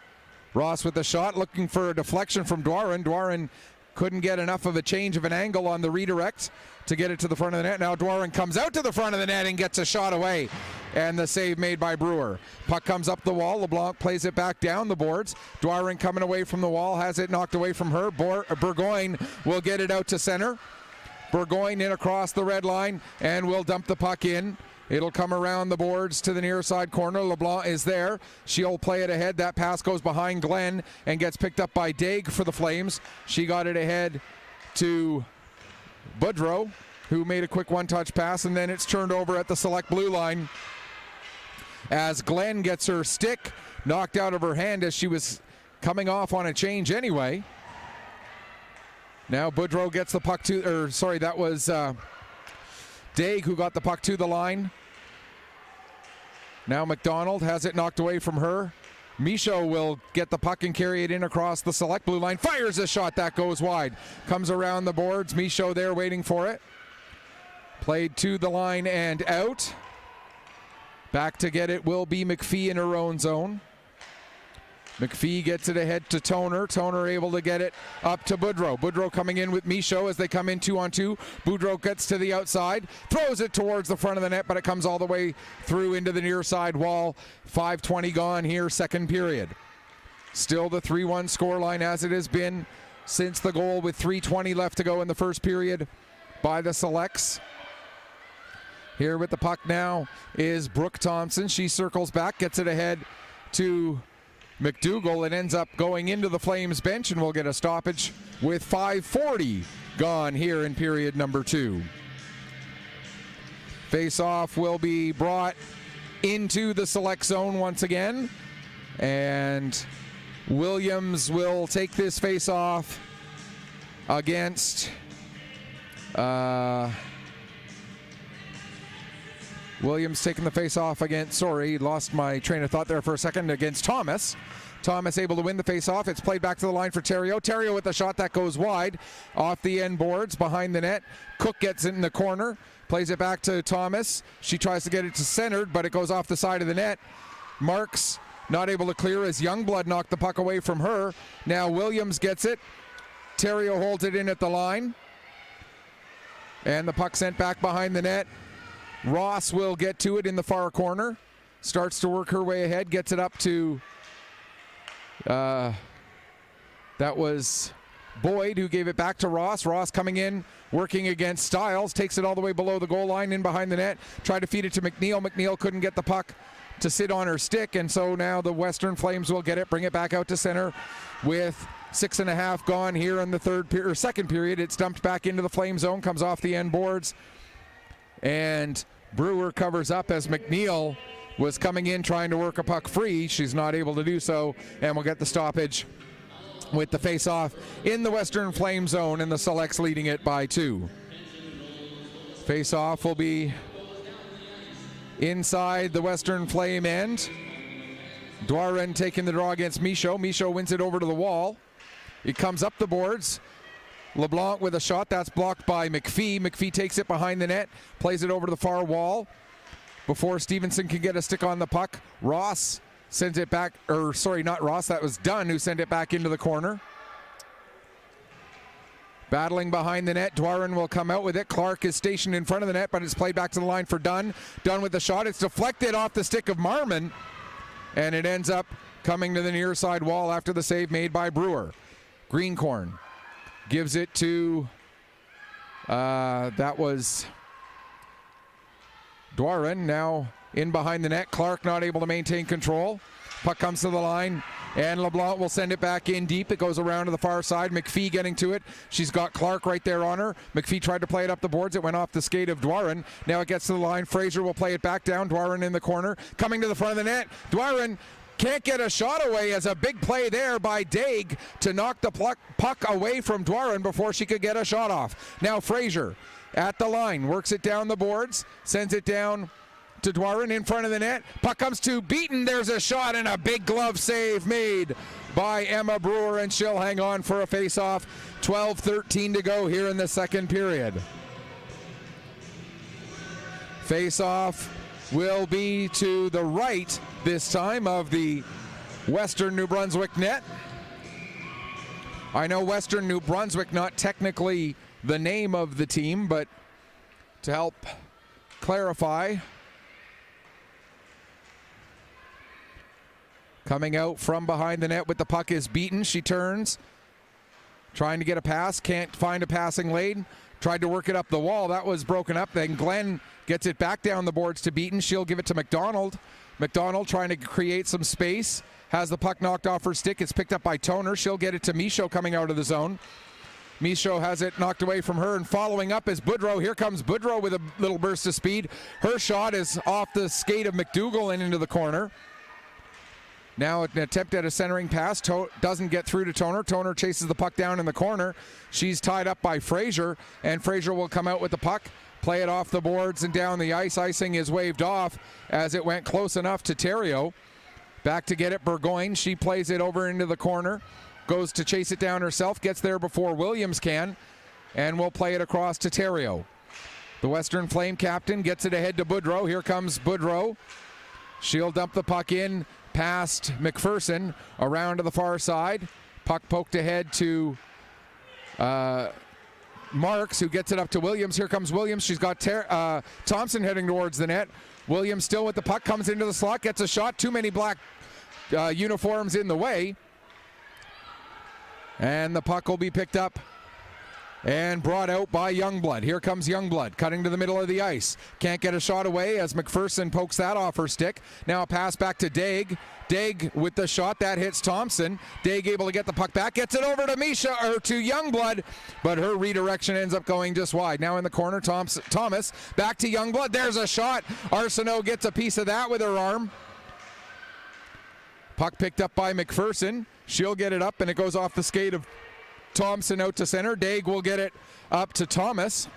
Ross with the shot, looking for a deflection from Dwarin. Dwarin couldn't get enough of a change of an angle on the redirect to get it to the front of the net. Now Dwarin comes out to the front of the net and gets a shot away. And the save made by Brewer. Puck comes up the wall. LeBlanc plays it back down the boards. Dwarin coming away from the wall, has it knocked away from her. Burgoyne will get it out to center. Burgoyne in across the red line and will dump the puck in. It'll come around the boards to the near side corner. LeBlanc is there. She'll play it ahead. That pass goes behind Glenn and gets picked up by Daig for the Flames. She got it ahead to Boudreau, who made a quick one-touch pass, and then it's turned over at the select blue line as Glenn gets her stick knocked out of her hand as she was coming off on a change anyway. Now Boudreau gets the puck that was Daig who got the puck to the line. Now McDonald has it knocked away from her. Michaud will get the puck and carry it in across the select blue line. Fires a shot that goes wide. Comes around the boards. Michaud there waiting for it. Played to the line and out. Back to get it will be McPhee in her own zone. McPhee gets it ahead to Toner. Toner able to get it up to Boudreau. Boudreau coming in with Michaud as they come in 2-on-2. Boudreau gets to the outside, throws it towards the front of the net, but it comes all the way through into the near side wall. 5:20 gone here, second period. Still the 3-1 scoreline as it has been since the goal with 3:20 left to go in the first period by the Selects. Here with the puck now is Brooke Thompson. She circles back, gets it ahead to McDougall. It ends up going into the Flames bench, and we'll get a stoppage with 5:40 gone here in period number 2. Face-off will be brought into the select zone once again, and Williams will take this face-off against Williams taking the face-off against, lost my train of thought there for a second, against Thomas. Thomas able to win the face-off. It's played back to the line for Theriault. Theriault with a shot that goes wide off the end boards behind the net. Cook gets it in the corner, plays it back to Thomas. She tries to get it to centered, but it goes off the side of the net. Marks not able to clear as Youngblood knocked the puck away from her. Now Williams gets it. Theriault holds it in at the line. And the puck sent back behind the net. Ross will get to it in the far corner. Starts to work her way ahead. Gets it up to, that was Boyd who gave it back to Ross. Ross coming in, working against Stiles. Takes it all the way below the goal line, in behind the net. Tried to feed it to McNeil. McNeil couldn't get the puck to sit on her stick. And so now the Western Flames will get it, bring it back out to center with 6.5 gone here in the second period. It's dumped back into the Flame zone, comes off the end boards. And Brewer covers up as McNeil was coming in trying to work a puck free. She's not able to do so, and we'll get the stoppage with the face-off in the Western Flame zone, and the Selects leading it by 2. Face-off will be inside the Western Flame end. Dwarin taking the draw against Michaud. Michaud wins it over to the wall. It comes up the boards. LeBlanc with a shot that's blocked by McPhee. McPhee takes it behind the net, plays it over to the far wall before Stevenson can get a stick on the puck. Ross sends it back, not Ross, that was Dunn who sent it back into the corner. Battling behind the net, Dwarin will come out with it. Clark is stationed in front of the net, but it's played back to the line for Dunn. Dunn with the shot, it's deflected off the stick of Marmon, and it ends up coming to the near side wall after the save made by Brewer. Greencorn gives it to, that was Dwarin now in behind the net. Clark not able to maintain control. Puck comes to the line, and LeBlanc will send it back in deep. It goes around to the far side. McPhee getting to it. She's got Clark right there on her. McPhee tried to play it up the boards. It went off the skate of Dwarin. Now it gets to the line. Fraser will play it back down. Dwarin in the corner. Coming to the front of the net. Dwarin can't get a shot away, as a big play there by Daig to knock the puck away from Dwarin before she could get a shot off. Now Fraser at the line, works it down the boards, sends it down to Dwarin in front of the net. Puck comes to Beaton. There's a shot and a big glove save made by Emma Brewer, and she'll hang on for a face-off. 12:13 to go here in the second period. Face-off will be to the right this time of the Western New Brunswick net. I know Western New Brunswick, not technically the name of the team, but to help clarify, coming out from behind the net with the puck is Beaton. She turns, trying to get a pass, can't find a passing lane. Tried to work it up the wall. That was broken up. Then Glenn gets it back down the boards to Beaton. She'll give it to McDonald. McDonald trying to create some space. Has the puck knocked off her stick. It's picked up by Toner. She'll get it to Michaud coming out of the zone. Michaud has it knocked away from her, and following up is Boudreau. Here comes Boudreau with a little burst of speed. Her shot is off the skate of McDougall and into the corner. Now an attempt at a centering pass. Doesn't get through to Toner. Toner chases the puck down in the corner. She's tied up by Fraser, and Fraser will come out with the puck, play it off the boards and down the ice. Icing is waved off as it went close enough to Theriault. Back to get it, Burgoyne. She plays it over into the corner. Goes to chase it down herself. Gets there before Williams can, and will play it across to Theriault. The Western Flame captain gets it ahead to Boudreau. Here comes Boudreau. She'll dump the puck in past McPherson, around to the far side. Puck poked ahead to Marks, who gets it up to Williams. Here comes Williams. She's got Thompson heading towards the net. Williams still with the puck, comes into the slot, gets a shot. Too many black uniforms in the way. And the puck will be picked up and brought out by Youngblood. Here comes Youngblood, cutting to the middle of the ice. Can't get a shot away as McPherson pokes that off her stick. Now a pass back to Daig. Daig with the shot, that hits Thompson. Daig able to get the puck back, gets it over to to Youngblood, but her redirection ends up going just wide. Now in the corner, Thomas back to Youngblood. There's a shot. Arsenault gets a piece of that with her arm. Puck picked up by McPherson. She'll get it up, and it goes off the skate of Thompson out to center. Daig will get it up to Thomas.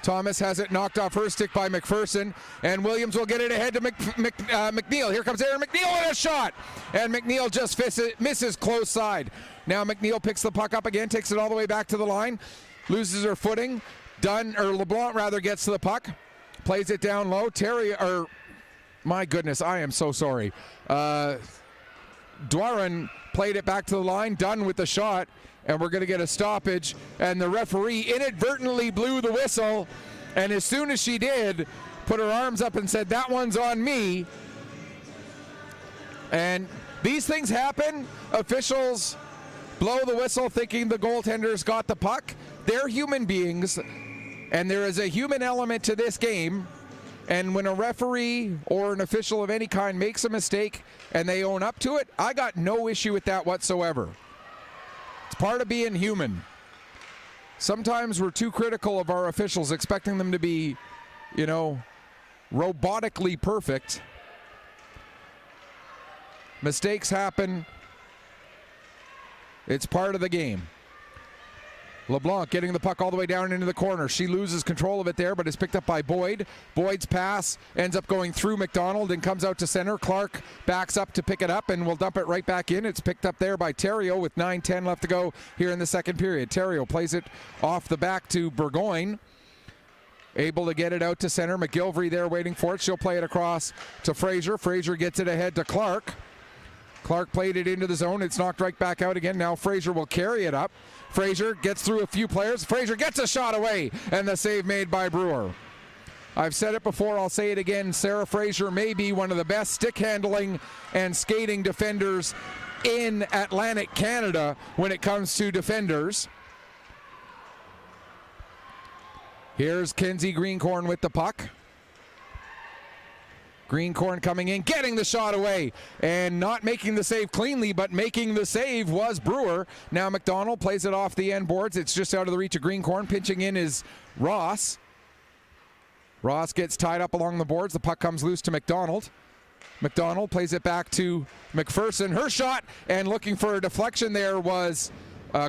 Thomas has it knocked off her stick by McPherson, and Williams will get it ahead to McNeil. Here comes Aaron McNeil with a shot, and McNeil just misses close side. Now McNeil picks the puck up again, takes it all the way back to the line, loses her footing. LeBlanc rather gets to the puck, plays it down low. My goodness, I am so sorry. Dwarin played it back to the line, done with the shot, and we're going to get a stoppage, and the referee inadvertently blew the whistle, and as soon as she did, put her arms up and said, "That one's on me." And these things happen. Officials blow the whistle thinking the goaltenders got the puck. They're human beings, and there is a human element to this game. And when a referee or an official of any kind makes a mistake and they own up to it, I got no issue with that whatsoever. It's part of being human. Sometimes we're too critical of our officials, expecting them to be, robotically perfect. Mistakes happen. It's part of the game. LeBlanc getting the puck all the way down into the corner. She loses control of it there, but it's picked up by Boyd. Boyd's pass ends up going through McDonald and comes out to center. Clark backs up to pick it up and will dump it right back in. It's picked up there by Theriault with 9:10 left to go here in the second period. Theriault plays it off the back to Burgoyne. Able to get it out to center. McGilvery there waiting for it. She'll play it across to Fraser. Fraser gets it ahead to Clark. Clark played it into the zone. It's knocked right back out again. Now Fraser will carry it up. Fraser gets through a few players. Fraser gets a shot away, and the save made by Brewer. I've said it before, I'll say it again. Sarah Fraser may be one of the best stick handling and skating defenders in Atlantic Canada when it comes to defenders. Here's Kenzie Greencorn with the puck. Greencorn coming in, getting the shot away, and not making the save cleanly, but making the save was Brewer. Now McDonald plays it off the end boards. It's just out of the reach of Greencorn. Pinching in is Ross. Ross gets tied up along the boards. The puck comes loose to McDonald. McDonald plays it back to McPherson. Her shot, and looking for a deflection there was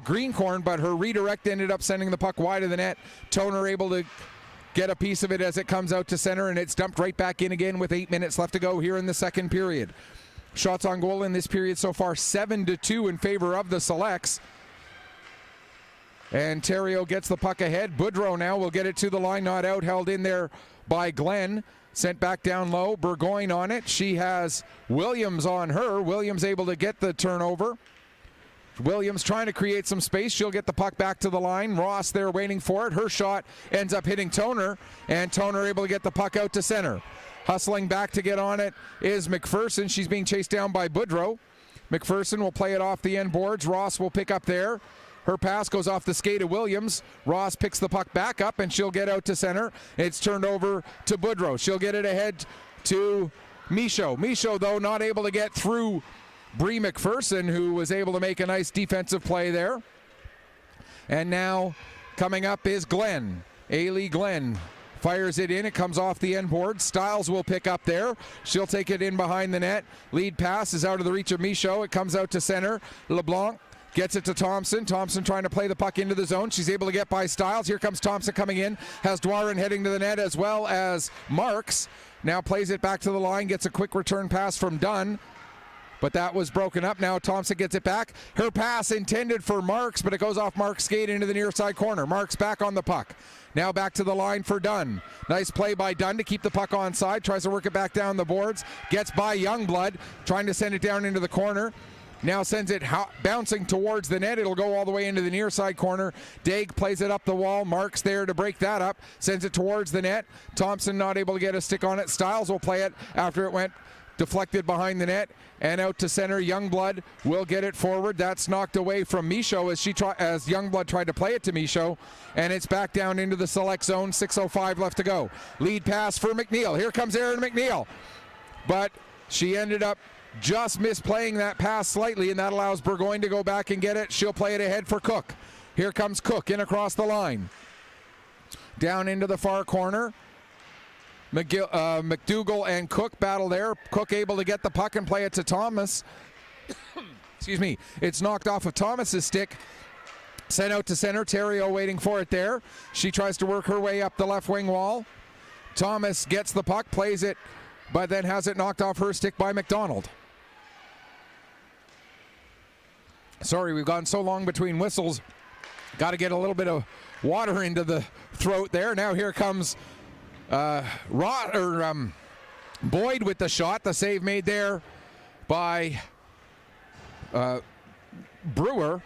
Greencorn, but her redirect ended up sending the puck wide of the net. Toner able to get a piece of it as it comes out to center, and it's dumped right back in again with 8 minutes left to go here in the second period. Shots on goal in this period so far 7-2 in favor of the Selects. And Theriault gets the puck ahead. Boudreau now will get it to the line, not out, held in there by Glenn. Sent back down low, Burgoyne on it. She has Williams on her. Williams able to get the turnover. Williams trying to create some space. She'll get the puck back to the line. Ross there waiting for it. Her shot ends up hitting Toner, and Toner able to get the puck out to center. Hustling back to get on it is McPherson. She's being chased down by Boudreau. McPherson will play it off the end boards. Ross will pick up there. Her pass goes off the skate of Williams. Ross picks the puck back up, and she'll get out to center. It's turned over to Boudreau. She'll get it ahead to Michaud. Michaud, though, not able to get through Bree McPherson, who was able to make a nice defensive play there. And now coming up is Glenn. Ailey Glenn fires it in. It comes off the end board. Stiles will pick up there. She'll take it in behind the net. Lead pass is out of the reach of Michaud. It comes out to center. LeBlanc gets it to Thompson. Thompson trying to play the puck into the zone. She's able to get by Stiles. Here comes Thompson coming in. Has Dwarin heading to the net as well as Marks. Now plays it back to the line. Gets a quick return pass from Dunn. But that was broken up. Now Thompson gets it back. Her pass intended for Marks, but it goes off Marks' skate into the near side corner. Marks back on the puck. Now back to the line for Dunn. Nice play by Dunn to keep the puck onside. Tries to work it back down the boards. Gets by Youngblood, trying to send it down into the corner. Now sends it bouncing towards the net. It'll go all the way into the near side corner. Daig plays it up the wall. Marks there to break that up. Sends it towards the net. Thompson not able to get a stick on it. Stiles will play it after it went deflected behind the net and out to center. Youngblood will get it forward. That's knocked away from Michaud as Youngblood tried to play it to Michaud, and it's back down into the select zone. 6:05 left to go. Lead pass for McNeil. Here comes Erin McNeil, but she ended up just misplaying that pass slightly, and that allows Burgoyne to go back and get it. She'll play it ahead for Cook. Here comes Cook in across the line. Down into the far corner. McDougall and Cook battle there. Cook able to get the puck and play it to Thomas. Excuse me. It's knocked off of Thomas's stick. Sent out to center. Theriault waiting for it there. She tries to work her way up the left wing wall. Thomas gets the puck, plays it, but then has it knocked off her stick by McDonald. Sorry, we've gone so long between whistles. Got to get a little bit of water into the throat there. Now here comes Boyd with the shot. The save made there by Brewer.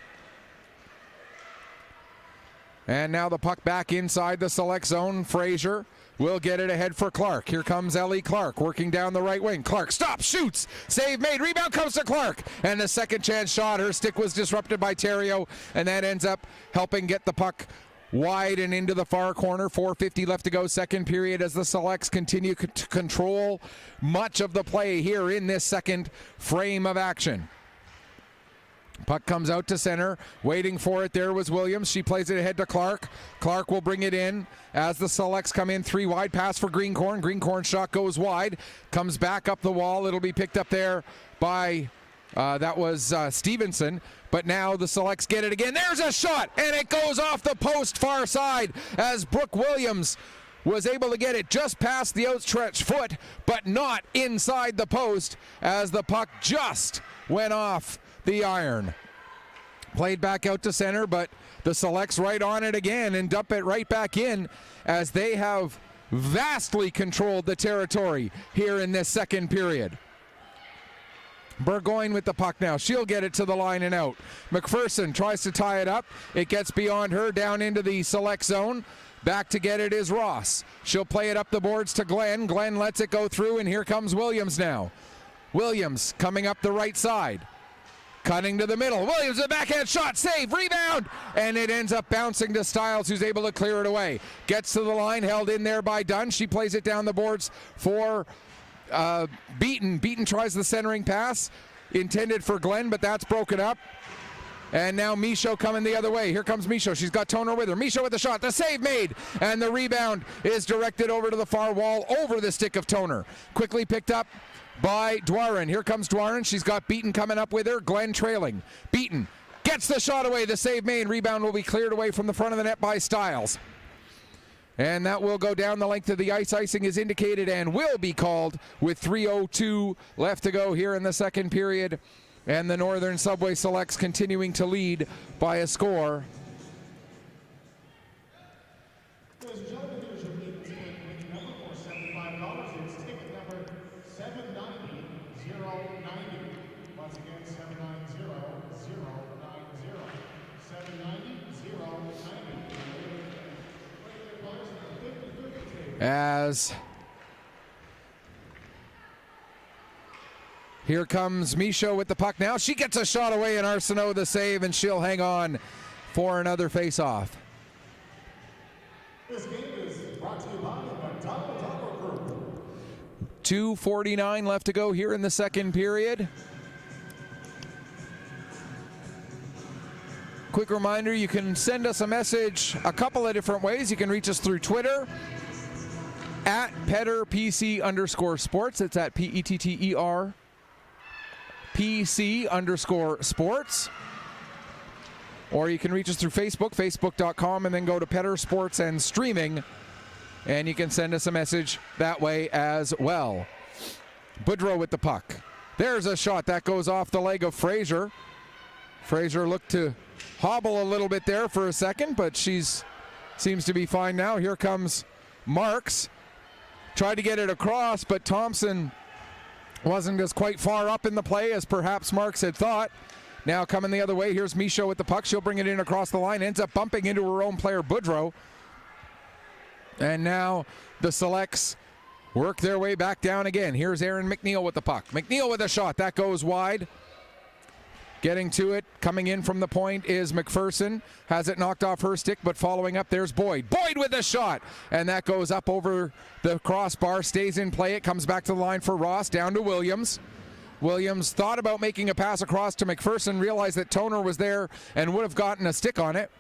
And now the puck back inside the select zone. Fraser will get it ahead for Clark. Here comes Ellie Clark working down the right wing. Clark stops, shoots, save made, rebound comes to Clark. And the second chance shot, her stick was disrupted by Theriault, and that ends up helping get the puck wide and into the far corner. 4:50 left to go, second period, as the Selects continue to control much of the play here in this second frame of action. Puck comes out to center. Waiting for it there was Williams. She plays it ahead to Clark. Clark will bring it in as the Selects come in. 3 wide. Pass for Greencorn. Greencorn shot goes wide. Comes back up the wall. It'll be picked up there by that was Stevenson. But now the Selects get it again. There's a shot, and it goes off the post far side as Brooke Williams was able to get it just past the outstretched foot, but not inside the post as the puck just went off the iron. Played back out to center, but the Selects right on it again and dump it right back in as they have vastly controlled the territory here in this second period. Burgoyne with the puck now. She'll get it to the line and out. McPherson tries to tie it up. It gets beyond her down into the select zone. Back to get it is Ross. She'll play it up the boards to Glenn. Glenn lets it go through, and here comes Williams now. Williams coming up the right side. Cutting to the middle. Williams, a backhand shot, save, rebound, and it ends up bouncing to Stiles, who's able to clear it away. Gets to the line, held in there by Dunn. She plays it down the boards for Beaton. Beaton tries the centering pass intended for Glenn, but that's broken up. And now Michaud coming the other way. Here comes Michaud. She's got Toner with her. Michaud with the shot. The save made. And the rebound is directed over to the far wall, over the stick of Toner. Quickly picked up by Dwarin. Here comes Dwarin. She's got Beaton coming up with her. Glenn trailing. Beaton gets the shot away. The save made. Rebound will be cleared away from the front of the net by Stiles. And that will go down the length of the ice. Icing is indicated and will be called with 3:02 left to go here in the second period. And the Northern Subway Selects continuing to lead by a score. Ladies and gentlemen, here's your meet ticket number for $75. It's ticket number 790-090. Once again, 790-090. 790-090. As here comes Michaud with the puck now. She gets a shot away and Arsenault the save, and she'll hang on for another face-off. This game is brought to you by the McDonald Tower Group. 2:49 left to go here in the second period. Quick reminder, you can send us a message a couple of different ways. You can reach us through Twitter at PetterPC_sports. It's at PETTER PC_sports. Or you can reach us through Facebook, facebook.com, and then go to Petter Sports and Streaming, and you can send us a message that way as well. Boudreau with the puck. There's a shot that goes off the leg of Fraser. Fraser looked to hobble a little bit there for a second, but seems to be fine now. Here comes Marks. Tried to get it across, but Thompson wasn't as quite far up in the play as perhaps Marks had thought. Now coming the other way, here's Michaud with the puck. She'll bring it in across the line, ends up bumping into her own player, Boudreau. And now the Selects work their way back down again. Here's Aaron McNeil with the puck. McNeil with a shot. That goes wide. Getting to it, coming in from the point is McPherson. Has it knocked off her stick, but following up, there's Boyd. Boyd with a shot, and that goes up over the crossbar, stays in play. It comes back to the line for Ross, down to Williams. Williams thought about making a pass across to McPherson, realized that Toner was there and would have gotten a stick on it.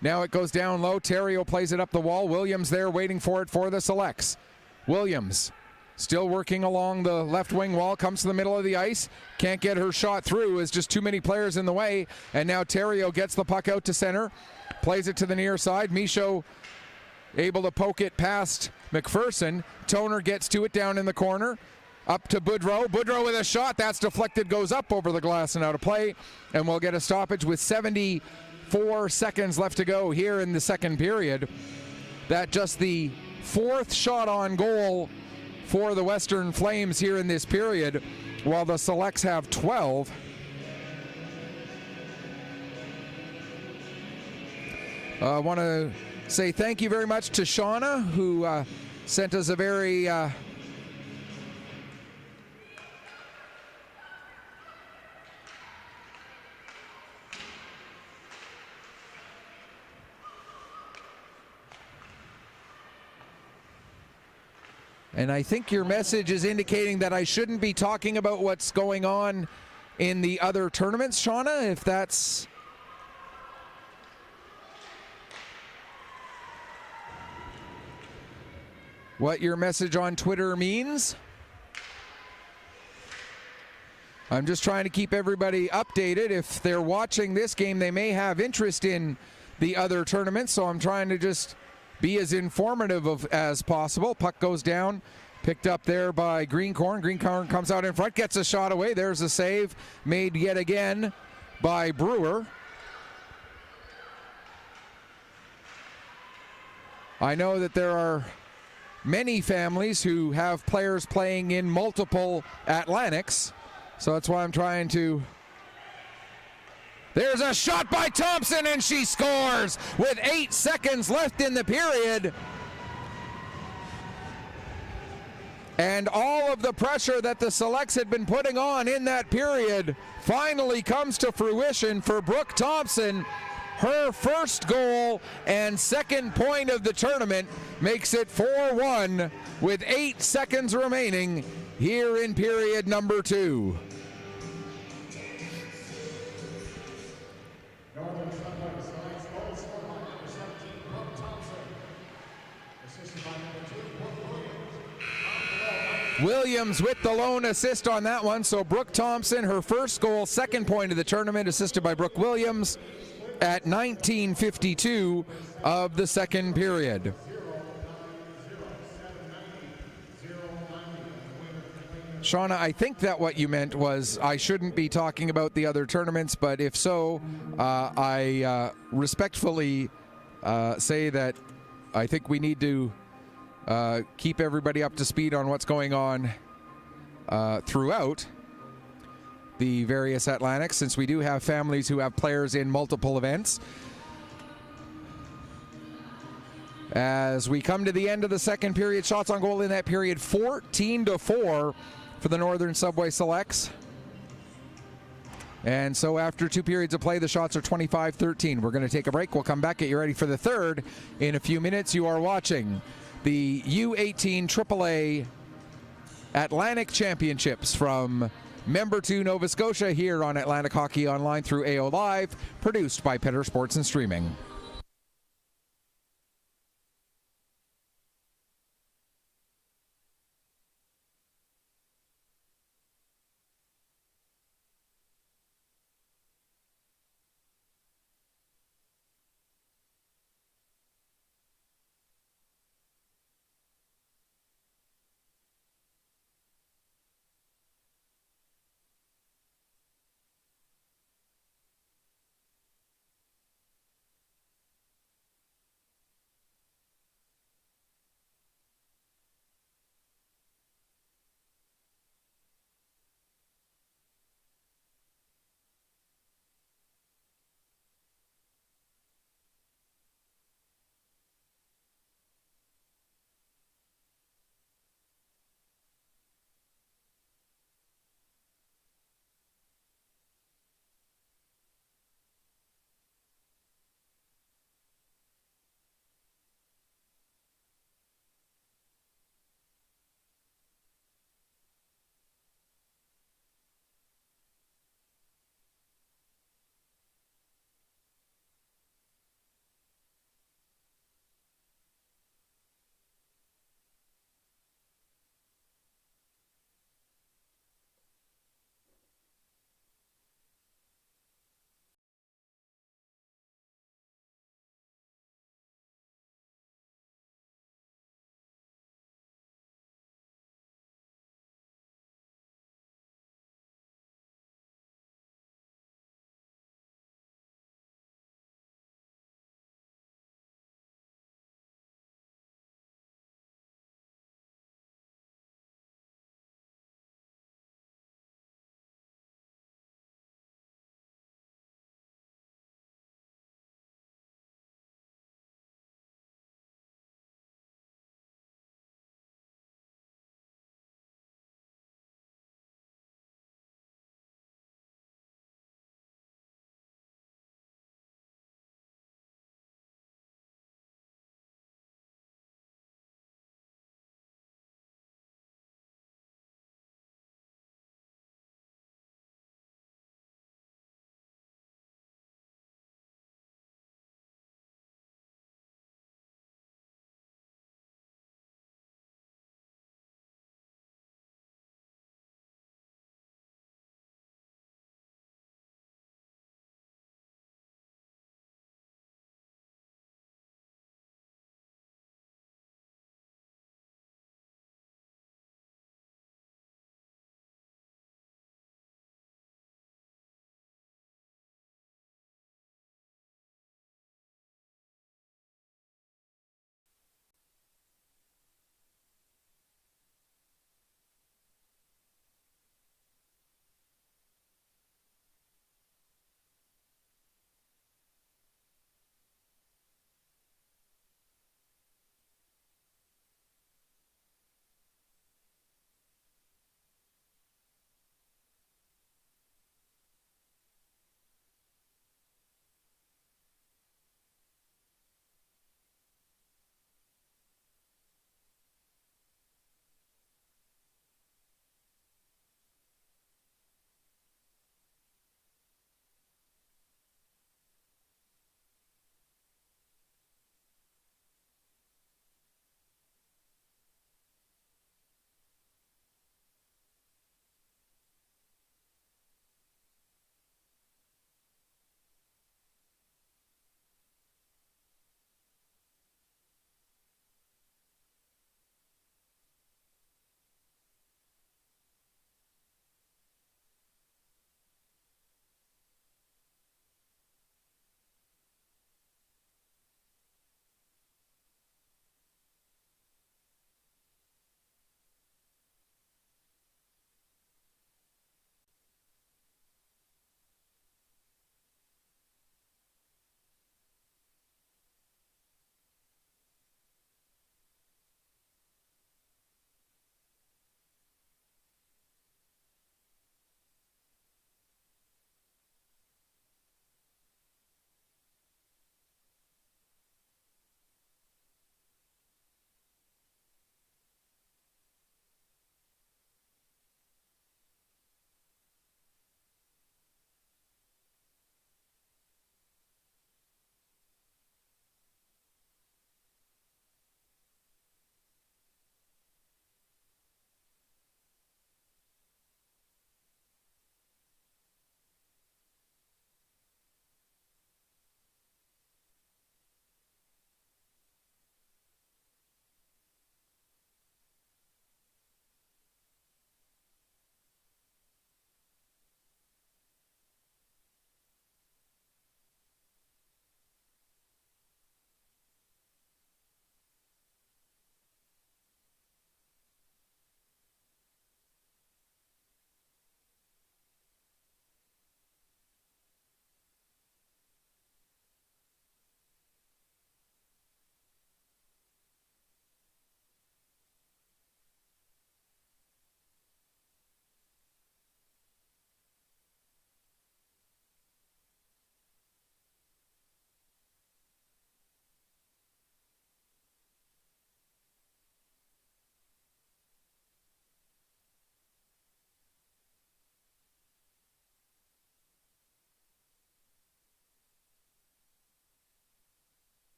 Now it goes down low. Theriault plays it up the wall. Williams there waiting for it for the Selects. Williams still working along the left wing wall, comes to the middle of the ice, can't get her shot through, is just too many players in the way, and now Theriault gets the puck out to center, plays it to the near side. Michaud able to poke it past McPherson. Toner gets to it down in the corner, up to Boudreau. Boudreau with a shot, that's deflected, goes up over the glass and out of play, and we'll get a stoppage with 74 seconds left to go here in the second period. That just the fourth shot on goal for the Western Flames here in this period, while the Selects have 12. I want to say thank you very much to Shauna, who sent us a very and I think your message is indicating that I shouldn't be talking about what's going on in the other tournaments, Shauna, if that's what your message on Twitter means. I'm just trying to keep everybody updated. If they're watching this game, they may have interest in the other tournaments, so I'm trying to just be as informative as possible. Puck goes down, picked up there by Greencorn. Greencorn comes out in front, gets a shot away. There's a save made yet again by Brewer. I know that there are many families who have players playing in multiple Atlantics, so that's why I'm trying to. There's a shot by Thompson, and she scores with 8 seconds left in the period. And all of the pressure that the Selects had been putting on in that period finally comes to fruition for Brooke Thompson. her first goal and second point of the tournament, makes it 4-1 with 8 seconds remaining here in period number 2. Northern Subway Science goal scored by number 17, Brooke Thompson. Assisted by number 2, Brooke Williams. Williams with the lone assist on that one. So Brooke Thompson, her first goal, second point of the tournament, assisted by Brooke Williams at 19:52 of the second period. Shauna, I think that what you meant was I shouldn't be talking about the other tournaments, but if so, I respectfully say that I think we need to keep everybody up to speed on what's going on throughout the various Atlantics, since we do have families who have players in multiple events. As we come to the end of the second period, shots on goal in that period, 14-4 for the Northern Subway Selects. And so after 2 periods of play, the shots are 25-13. We're going to take a break. We'll come back, get you ready for the third in a few minutes. You are watching the U18 AAA Atlantic Championships from Member 2 Nova Scotia here on Atlantic Hockey Online through AO Live, produced by Pitter Sports and Streaming.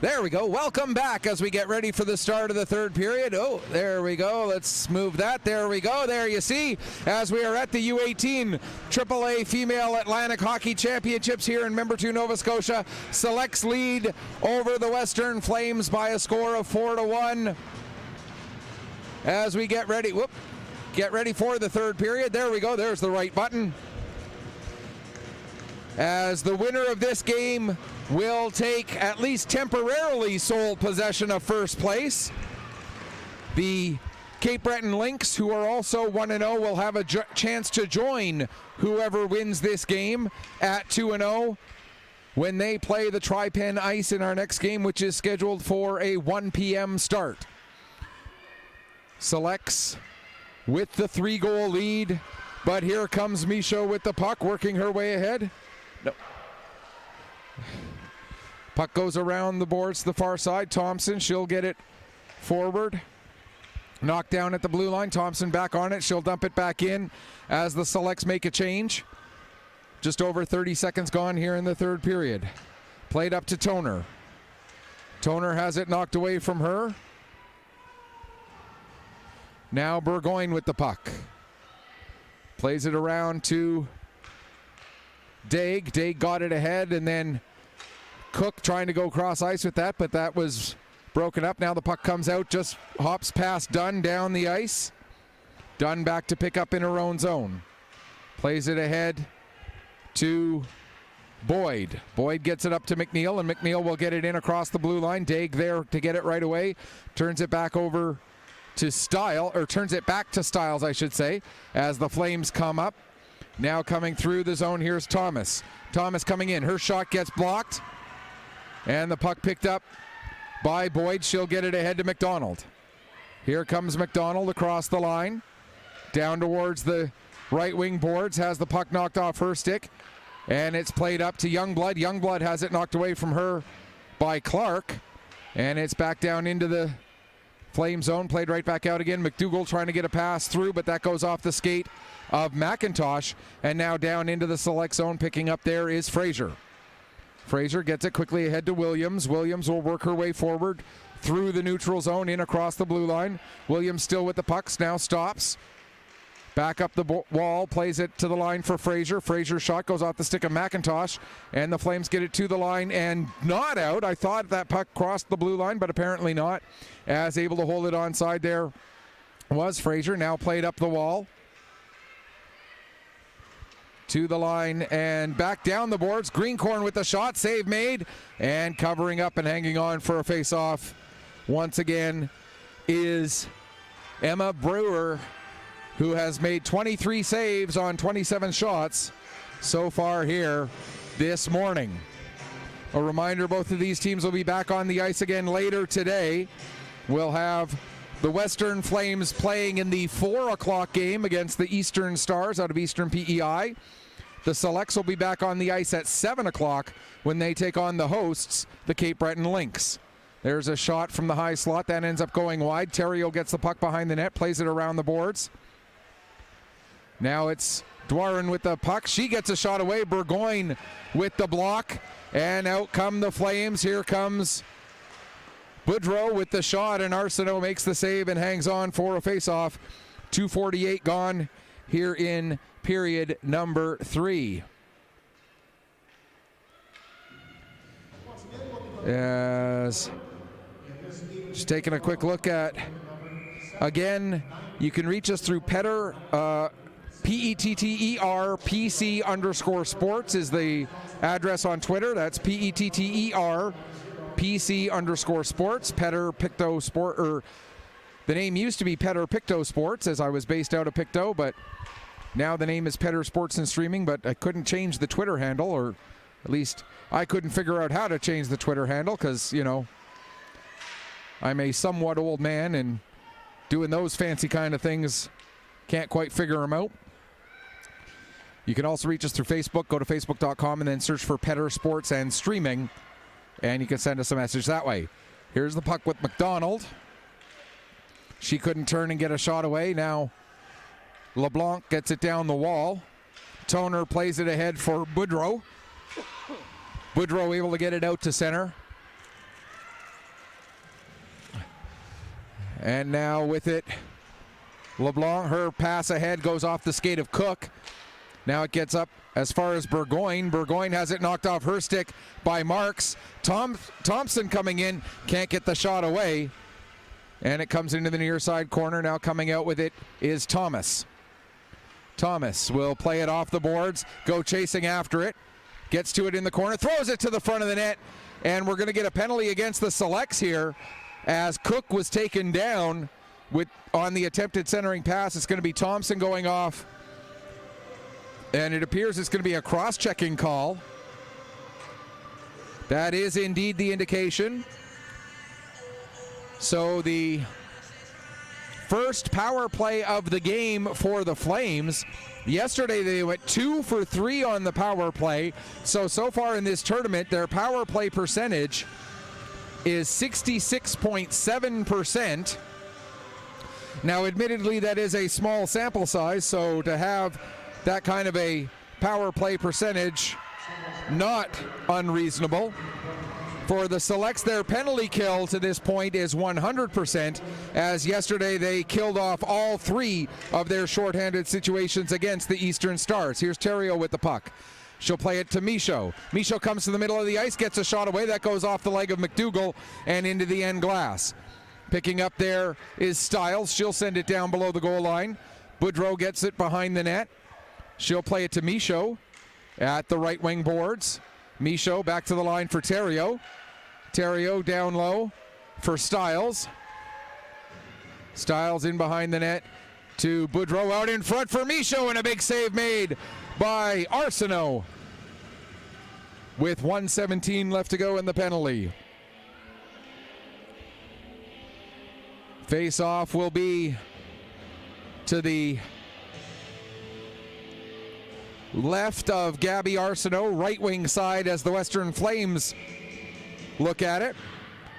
There we go. Welcome back as we get ready for the start of the third period. Oh, there we go. Let's move that. There we go. There you see, as we are at the U18 AAA Female Atlantic Hockey Championships here in Member 2, Nova Scotia. Selects lead over the Western Flames by a score of 4-1. As we get ready, get ready for the third period. There we go. There's the right button. As the winner of this game will take, at least temporarily, sole possession of first place. The Cape Breton Lynx, who are also 1-0, will have a chance to join whoever wins this game at 2-0 when they play the Tri-Pen Ice in our next game, which is scheduled for a 1 p.m. start. Selects with the 3-goal lead, but here comes Michaud with the puck, working her way ahead. No. Puck goes around the boards to the far side. Thompson, she'll get it forward. Knocked down at the blue line. Thompson back on it. She'll dump it back in as the Selects make a change. Just over 30 seconds gone here in the third period. Played up to Toner. Toner has it knocked away from her. Now Burgoyne with the puck. Plays it around to Daig. Daig got it ahead, and then Cook trying to go cross ice with that, but that was broken up. Now the puck comes out, just hops past Dunn down the ice. Dunn back to pick up in her own zone. Plays it ahead to Boyd. Boyd gets it up to McNeil, and McNeil will get it in across the blue line. Daig there to get it right away. Turns it back over to Style, or turns it back to Styles, I should say, as the Flames come up. Now coming through the zone, here's Thomas. Thomas coming in. Her shot gets blocked. And the puck picked up by Boyd. She'll get it ahead to McDonald. Here comes McDonald across the line. Down towards the right wing boards. Has the puck knocked off her stick. And it's played up to Youngblood. Youngblood has it knocked away from her by Clark. And it's back down into the Flame zone. Played right back out again. McDougall trying to get a pass through, but that goes off the skate of McIntosh. And now down into the Select zone. Picking up there is Fraser. Fraser gets it quickly ahead to Williams. Williams will work her way forward through the neutral zone, in across the blue line. Williams still with the pucks, now stops. Back up the wall, plays it to the line for Fraser. Fraser's shot goes off the stick of McIntosh, and the Flames get it to the line and not out. I thought that puck crossed the blue line, but apparently not. As able to hold it onside there was Fraser. Now played up the wall. To the line and back down the boards. Greencorn with the shot, save made, and covering up and hanging on for a face-off once again is Emma Brewer, who has made 23 saves on 27 shots so far here this morning. A reminder, both of these teams will be back on the ice again later today. We'll have the Western Flames playing in the 4 o'clock game against the Eastern Stars out of Eastern PEI. The Selects will be back on the ice at 7 o'clock when they take on the hosts, the Cape Breton Lynx. There's a shot from the high slot that ends up going wide. Theriault gets the puck behind the net, plays it around the boards. Now it's Dwarin with the puck. She gets a shot away. Burgoyne with the block, and out come the Flames. Here comes Boudreau with the shot, and Arsenault makes the save and hangs on for a face-off. 2:48 gone here in period number 3. As just taking a quick look at, again, you can reach us through Petter, PETTER PC_sports is the address on Twitter. That's PETTER PC_sports. Petter Pictou Sport, or the name used to be Petter Pictou Sports, as I was based out of Pictou, but now the name is Petter Sports and Streaming, but I couldn't change the Twitter handle, or at least I couldn't figure out how to change the Twitter handle because, you know, I'm a somewhat old man and doing those fancy kind of things, can't quite figure them out. You can also reach us through Facebook. Go to facebook.com and then search for Petter Sports and Streaming, and you can send us a message that way. Here's the puck with McDonald. She couldn't turn and get a shot away. Now LeBlanc gets it down the wall. Toner plays it ahead for Boudreau. Boudreau able to get it out to center. And now with it, LeBlanc, her pass ahead goes off the skate of Cook. Now it gets up as far as Burgoyne. Burgoyne has it knocked off her stick by Marks. Thompson coming in, can't get the shot away. And it comes into the near side corner. Now coming out with it is Thomas. Thomas will play it off the boards, go chasing after it. Gets to it in the corner, throws it to the front of the net. And we're going to get a penalty against the Selects here as Cook was taken down on the attempted centering pass. It's going to be Thompson going off. And it appears it's going to be a cross-checking call. That is indeed the indication. So the first power play of the game for the Flames. Yesterday they went 2 for 3 on the power play. So far in this tournament, their power play percentage is 66.7%. Now, admittedly, that is a small sample size, so to have that kind of a power play percentage, not unreasonable. For the Selects, their penalty kill to this point is 100%, as yesterday they killed off all 3 of their shorthanded situations against the Eastern Stars. Here's Theriault with the puck. She'll play it to Michaud. Michaud comes to the middle of the ice, gets a shot away. That goes off the leg of McDougall and into the end glass. Picking up there is Stiles. She'll send it down below the goal line. Boudreau gets it behind the net. She'll play it to Michaud at the right wing boards. Michaud back to the line for Theriault. Theriault down low for Stiles. Stiles in behind the net to Boudreau, out in front for Michaud, and a big save made by Arsenault with 1:17 left to go in the penalty. Face-off will be to the left of Gabby Arsenault, right wing side as the Western Flames look at it.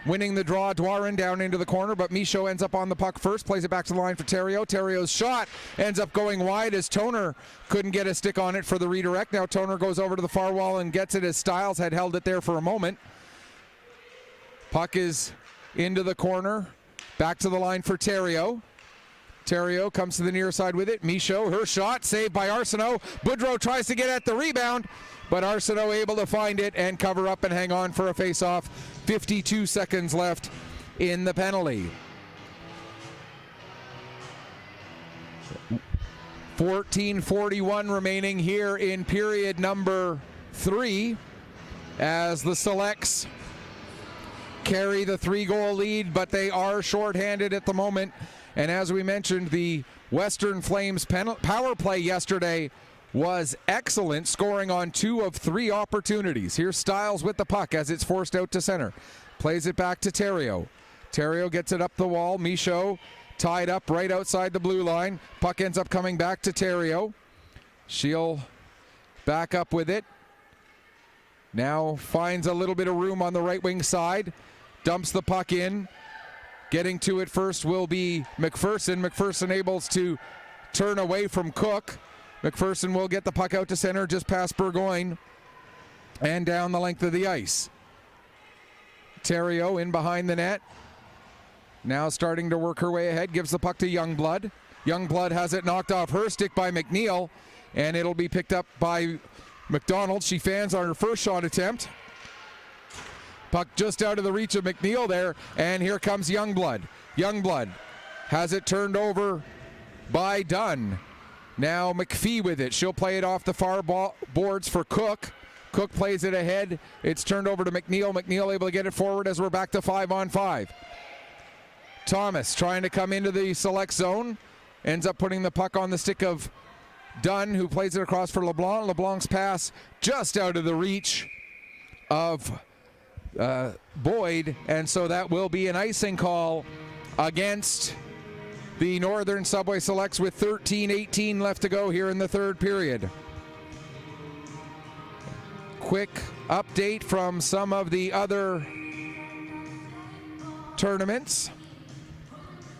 Winning the draw, Dwarin down into the corner, but Michaud ends up on the puck first, plays it back to the line for Theriault. Theriault's shot ends up going wide as Toner couldn't get a stick on it for the redirect. Now Toner goes over to the far wall and gets it as Stiles had held it there for a moment. Puck is into the corner, back to the line for Theriault. Theriault comes to the near side with it. Michaud, her shot, saved by Arsenault. Boudreau tries to get at the rebound, but Arsenault able to find it and cover up and hang on for a face-off. 52 seconds left in the penalty. 14:41 remaining here in period number 3 as the Selects carry the 3-goal lead, but they are shorthanded at the moment. And as we mentioned, the Western Flames power play yesterday was excellent, scoring on 2 of 3 opportunities. Here's Stiles with the puck as it's forced out to center. Plays it back to Theriault. Theriault gets it up the wall. Michaud tied up right outside the blue line. Puck ends up coming back to Theriault. She'll back up with it. Now finds a little bit of room on the right wing side. Dumps the puck in. Getting to it first will be McPherson. McPherson able to turn away from Cook. McPherson will get the puck out to center just past Burgoyne and down the length of the ice. Theriault in behind the net. Now starting to work her way ahead. Gives the puck to Youngblood. Youngblood has it knocked off her stick by McNeil, and it'll be picked up by McDonald. She fans on her first shot attempt. Puck just out of the reach of McNeil there, and here comes Youngblood. Youngblood has it turned over by Dunn. Now McPhee with it. She'll play it off the far boards for Cook. Cook plays it ahead. It's turned over to McNeil. McNeil able to get it forward as we're back to 5-on-5. Thomas trying to come into the select zone. Ends up putting the puck on the stick of Dunn, who plays it across for LeBlanc. LeBlanc's pass just out of the reach of Boyd, and so that will be an icing call against the Northern Subway Selects with 13:18 left to go here in the third period. Quick update from some of the other tournaments.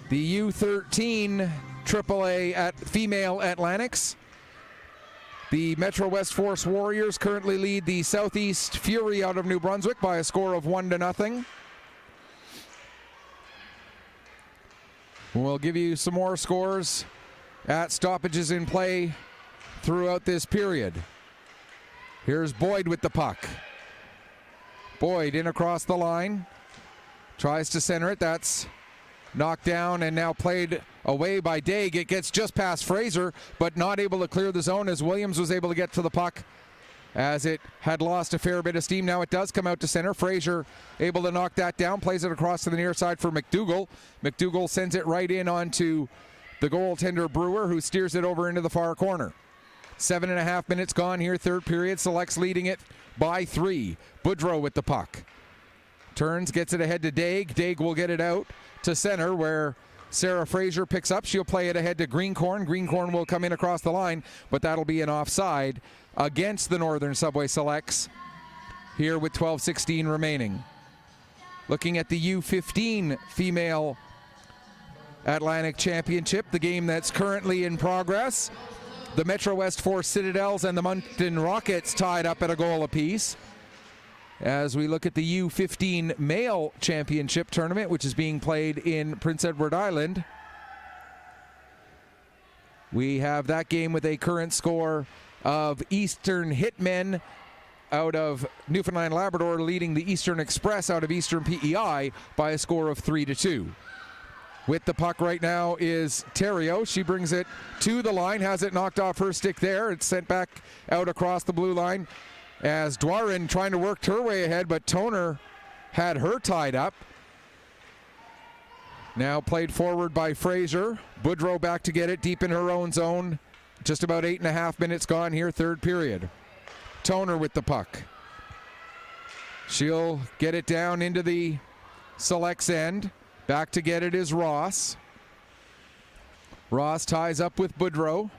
The U13 AAA at Female Atlantics. The Metro West Force Warriors currently lead the Southeast Fury out of New Brunswick by a score of 1-0. We'll give you some more scores at stoppages in play throughout this period. Here's Boyd with the puck. Boyd in across the line. Tries to center it. That's knocked down and now played away by Daig. It gets just past Fraser, but not able to clear the zone as Williams was able to get to the puck as it had lost a fair bit of steam. Now it does come out to center. Fraser able to knock that down, plays it across to the near side for McDougall. McDougall sends it right in onto the goaltender Brewer, who steers it over into the far corner. 7.5 minutes gone here, third period. Selects leading it by 3. Boudreau with the puck. Turns, gets it ahead to Daig. Daig will get it out to center where Sarah Fraser picks up. She'll play it ahead to Greencorn. Greencorn will come in across the line, but that'll be an offside against the Northern Subway Selects here with 12:16 remaining. Looking at the U15 female Atlantic Championship, the game that's currently in progress. The Metro West Force Citadels and the Moncton Rockets tied up at a goal apiece. As we look at the U15 Male Championship Tournament, which is being played in Prince Edward Island, we have that game with a current score of Eastern Hitmen out of Newfoundland Labrador leading the Eastern Express out of Eastern PEI by a score of 3-2. With the puck right now is Theriault. She brings it to the line, has it knocked off her stick there. It's sent back out across the blue line as Dwarin trying to work her way ahead, but Toner had her tied up. Now played forward by Fraser. Boudreau back to get it deep in her own zone. Just about 8.5 minutes gone here, third period. Toner with the puck. She'll get it down into the Selects end. Back to get it is Ross. Ross ties up with Boudreau.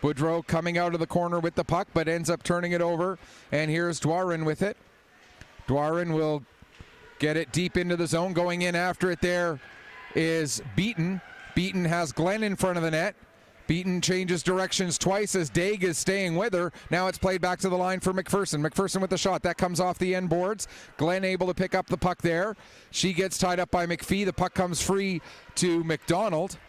Boudreau coming out of the corner with the puck, but ends up turning it over. And here's Dwarin with it. Dwarin will get it deep into the zone. Going in after it there is Beaton. Beaton has Glenn in front of the net. Beaton changes directions twice as Daig is staying with her. Now it's played back to the line for McPherson. McPherson with the shot. That comes off the end boards. Glenn able to pick up the puck there. She gets tied up by McPhee. The puck comes free to McDonald.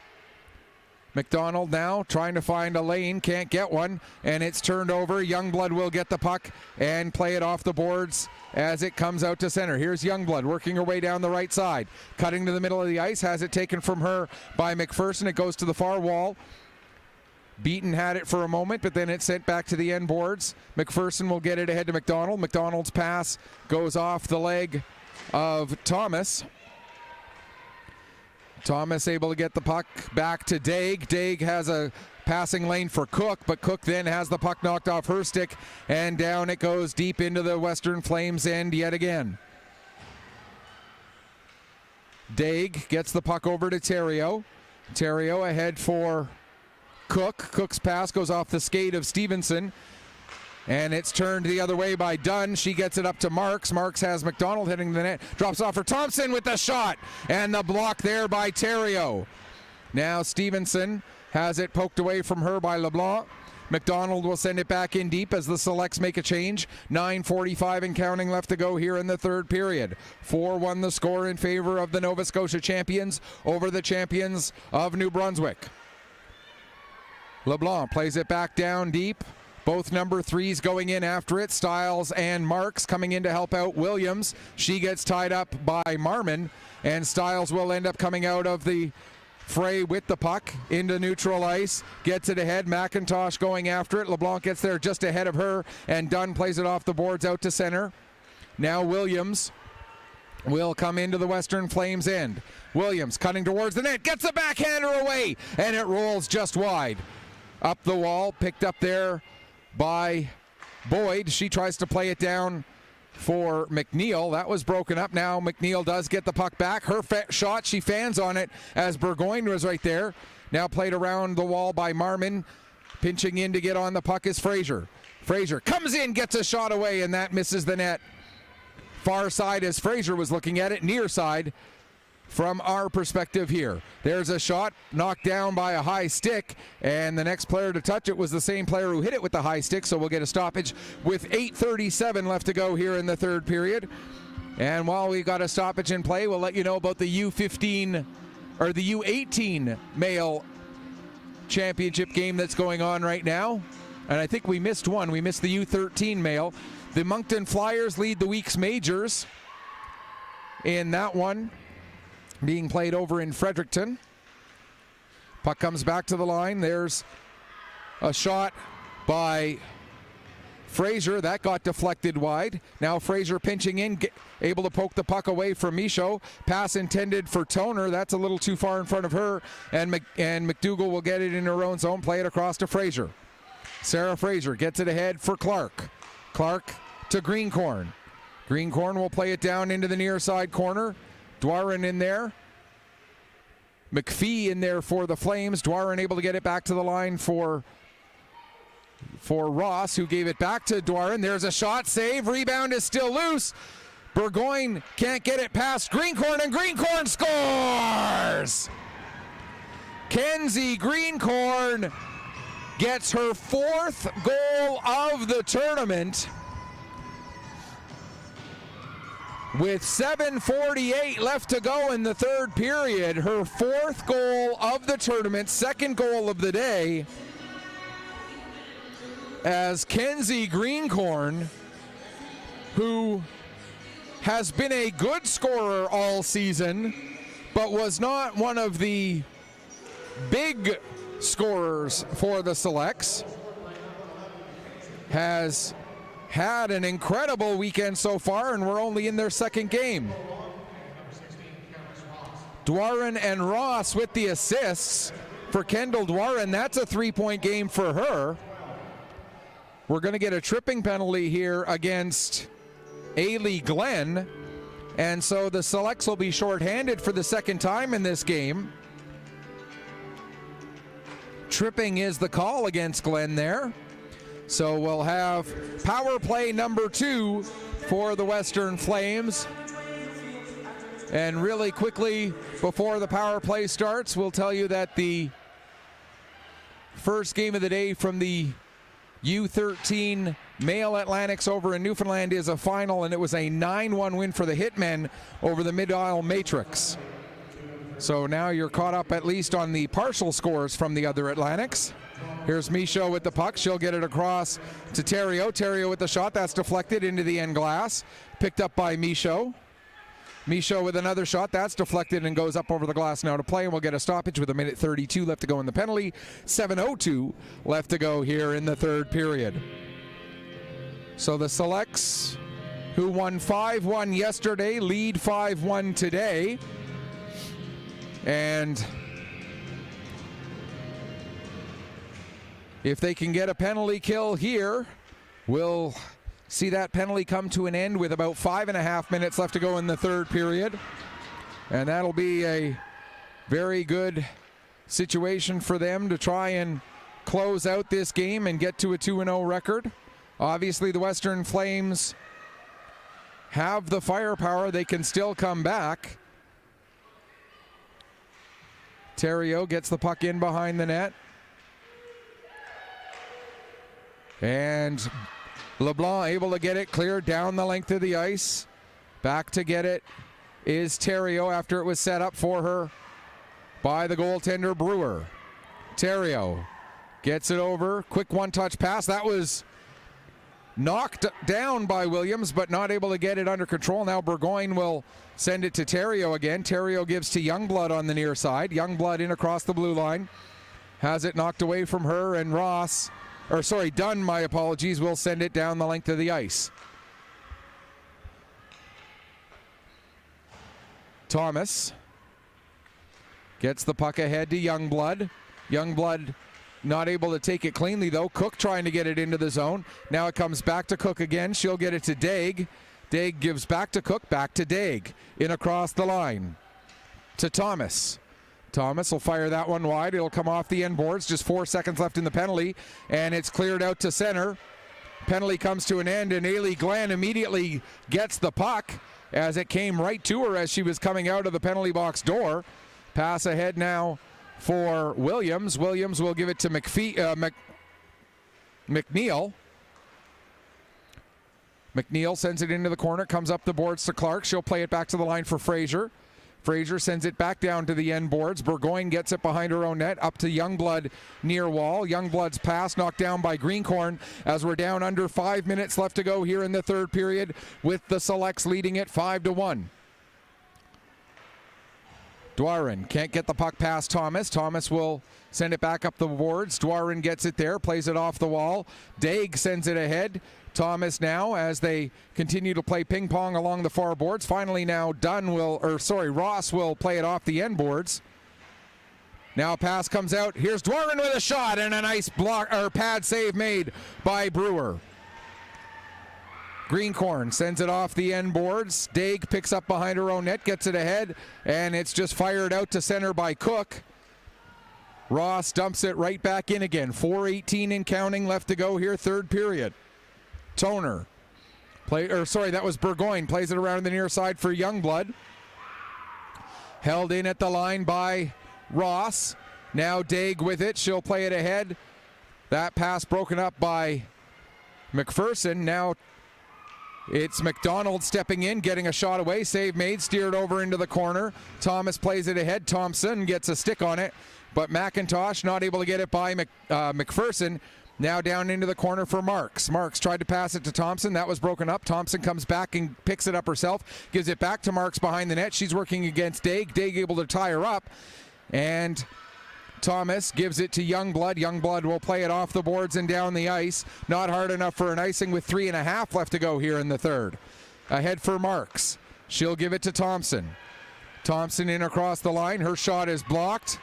McDonald now trying to find a lane. Can't get one. And it's turned over. Youngblood will get the puck and play it off the boards as it comes out to center. Here's Youngblood working her way down the right side. Cutting to the middle of the ice. Has it taken from her by McPherson. It goes to the far wall. Beaton had it for a moment, but then it's sent back to the end boards. McPherson will get it ahead to McDonald. McDonald's pass goes off the leg of Thomas. Thomas able to get the puck back to Daig. Daig has a passing lane for Cook, but Cook then has the puck knocked off her stick, and down it goes deep into the Western Flames end yet again. Daig gets the puck over to Theriault. Theriault ahead for Cook. Cook's pass goes off the skate of Stevenson, and it's turned the other way by Dunn. She gets it up to Marks. Marks has McDonald hitting the net. Drops off for Thompson with the shot, and the block there by Theriault. Now Stevenson has it poked away from her by LeBlanc. McDonald will send it back in deep as the Selects make a change. 9:45 and counting left to go here in the third period. 4-1 the score in favor of the Nova Scotia champions over the champions of New Brunswick. LeBlanc plays it back down deep. Both number threes going in after it. Stiles and Marks coming in to help out Williams. She gets tied up by Marmon, and Stiles will end up coming out of the fray with the puck into neutral ice. Gets it ahead. McIntosh going after it. LeBlanc gets there just ahead of her, and Dunn plays it off the boards out to center. Now Williams will come into the Western Flames end. Williams cutting towards the net. Gets the backhander away, and it rolls just wide. Up the wall, picked up there by Boyd. She tries to play it down for McNeil. That was broken up. Now McNeil does get the puck back. Her shot, she fans on it as Burgoyne was right there. Now played around the wall by Marmon. Pinching in to get on the puck is Fraser. Fraser comes in, gets a shot away, and that misses the net. Far side as Fraser was looking at it, near side from our perspective here. There's a shot knocked down by a high stick, and the next player to touch it was the same player who hit it with the high stick, so we'll get a stoppage with 8:37 left to go here in the third period. And while we got a stoppage in play, we'll let you know about the U15 or the U18 male championship game that's going on right now. And I think we missed one. We missed the U13 male. The Moncton Flyers lead the week's majors in that one, being played over in Fredericton. Puck comes back to the line. There's a shot by Fraser. That got deflected wide. Now Fraser pinching in, able to poke the puck away from Michaud. Pass intended for Toner. That's a little too far in front of her. And McDougall will get it in her own zone, play it across to Fraser. Sarah Fraser gets it ahead for Clark. Clark to Greencorn. Greencorn will play it down into the near side corner. Dwarin in there. McPhee in there for the Flames. Dwarin able to get it back to the line for Ross, who gave it back to Dwarin. There's a shot, save, rebound is still loose. Burgoyne can't get it past Greencorn, and Greencorn scores! Kenzie Greencorn gets her 4th goal of the tournament. With 7:48 left to go in the third period, her 4th goal of the tournament, 2nd goal of the day, as Kenzie Greencorn, who has been a good scorer all season, but was not one of the big scorers for the Selects, has had an incredible weekend so far, and we're only in their 2nd game. Dwarin and Ross with the assists for Kendall Dwarin. That's a 3-point game for her. We're going to get a tripping penalty here against Ailey Glenn, and so the Selects will be shorthanded for the 2nd time in this game. Tripping is the call against Glenn there. So we'll have power play number 2 for the Western Flames. And really quickly, before the power play starts, we'll tell you that the first game of the day from the U13 male Atlantics over in Newfoundland is a final, and it was a 9-1 win for the Hitmen over the Mid-Isle Matrix. So now you're caught up at least on the partial scores from the other Atlantics. Here's Michaud with the puck. She'll get it across to Theriault. Theriault with the shot. That's deflected into the end glass. Picked up by Michaud. Michaud with another shot. That's deflected and goes up over the glass now to play. And we'll get a stoppage with 1:32 left to go in the penalty. 7:02 left to go here in the third period. So the Selects, who won 5-1 yesterday, lead 5-1 today. And if they can get a penalty kill here, we'll see that penalty come to an end with about 5.5 minutes left to go in the third period. And that'll be a very good situation for them to try and close out this game and get to a 2-0 record. Obviously, the Western Flames have the firepower. They can still come back. Theriault gets the puck in behind the net. And LeBlanc able to get it clear down the length of the ice. Back to get it is Theriault after it was set up for her by the goaltender Brewer. Theriault gets it over. Quick one-touch pass. That was knocked down by Williams, but not able to get it under control. Now Burgoyne will send it to Theriault again. Theriault gives to Youngblood on the near side. Youngblood in across the blue line. Has it knocked away from her, and Dunn, my apologies, will send it down the length of the ice. Thomas gets the puck ahead to Youngblood. Youngblood not able to take it cleanly, though. Cook trying to get it into the zone. Now it comes back to Cook again. She'll get it to Daig. Daig gives back to Cook, back to Daig. In across the line to Thomas. Thomas will fire that one wide. It'll come off the end boards. Just 4 seconds left in the penalty, and it's cleared out to center. Penalty comes to an end, and Ailey Glenn immediately gets the puck as it came right to her as she was coming out of the penalty box door. Pass ahead now for Williams. Williams will give it to McNeil. McNeil sends it into the corner, comes up the boards to Clark. She'll play it back to the line for Fraser. Fraser sends it back down to the end boards. Burgoyne gets it behind her own net, up to Youngblood near wall. Youngblood's pass knocked down by Greencorn as we're down under 5 minutes left to go here in the third period, with the Selects leading it 5-1. Dwarin can't get the puck past Thomas. Thomas will send it back up the boards. Dwarin gets it there, plays it off the wall. Daig sends it ahead. Thomas now, as they continue to play ping pong along the far boards. Finally now Ross will play it off the end boards. Now a pass comes out. Here's Dwarin with a shot, and a nice block or pad save made by Brewer. Greencorn sends it off the end boards. Daig picks up behind her own net, gets it ahead, and it's just fired out to center by Cook. Ross dumps it right back in again. 4:18 and counting left to go here, third period. Toner, that was Burgoyne, plays it around the near side for Youngblood. Held in at the line by Ross. Now Daig with it, she'll play it ahead. That pass broken up by McPherson. Now it's McDonald stepping in, getting a shot away. Save made, steered over into the corner. Thomas plays it ahead. Thompson gets a stick on it, but McIntosh not able to get it by McPherson. Now down into the corner for Marks. Marks tried to pass it to Thompson. That was broken up. Thompson comes back and picks it up herself. Gives it back to Marks behind the net. She's working against Daig. Daig able to tie her up. And Thomas gives it to Youngblood. Youngblood will play it off the boards and down the ice. Not hard enough for an icing with 3.5 left to go here in the third. Ahead for Marks. She'll give it to Thompson. Thompson in across the line. Her shot is blocked.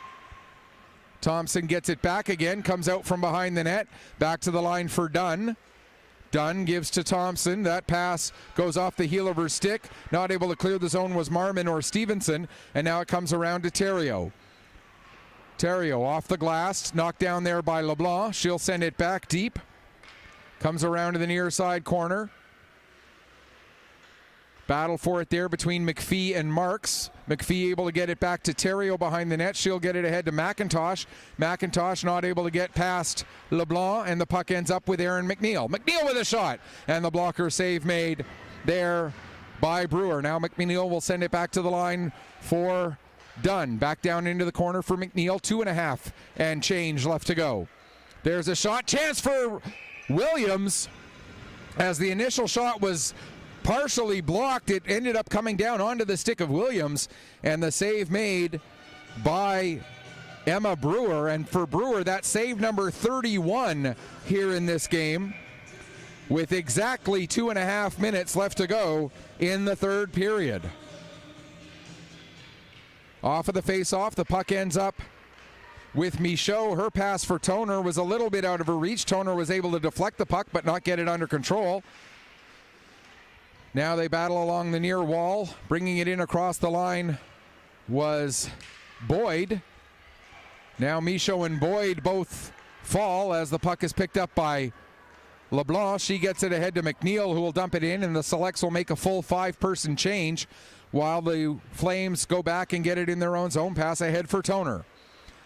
Thompson gets it back again, comes out from behind the net, back to the line for Dunn. Dunn gives to Thompson. That pass goes off the heel of her stick. Not able to clear the zone was Marmon or Stevenson, and now it comes around to Theriault. Theriault off the glass, knocked down there by LeBlanc. She'll send it back deep. Comes around to the near side corner. Battle for it there between McPhee and Marks. McPhee able to get it back to Theriault behind the net. She'll get it ahead to McIntosh. McIntosh not able to get past LeBlanc, and the puck ends up with Aaron McNeil. McNeil with a shot, and the blocker save made there by Brewer. Now McNeil will send it back to the line for Dunn. Back down into the corner for McNeil. 2.5 and change left to go. There's a shot. Chance for Williams. As the initial shot was partially blocked, it ended up coming down onto the stick of Williams, and the save made by Emma Brewer. And for Brewer, that's save number 31 here in this game, with exactly 2.5 minutes left to go in the third period. Off of the face-off, the puck ends up with Michaud. Her pass for Toner was a little bit out of her reach. Toner was able to deflect the puck but not get it under control. Now they battle along the near wall. Bringing it in across the line was Boyd. Now Michaud and Boyd both fall as the puck is picked up by LeBlanc. She gets it ahead to McNeil, who will dump it in, and the Selects will make a full 5-person change while the Flames go back and get it in their own zone. Pass ahead for Toner.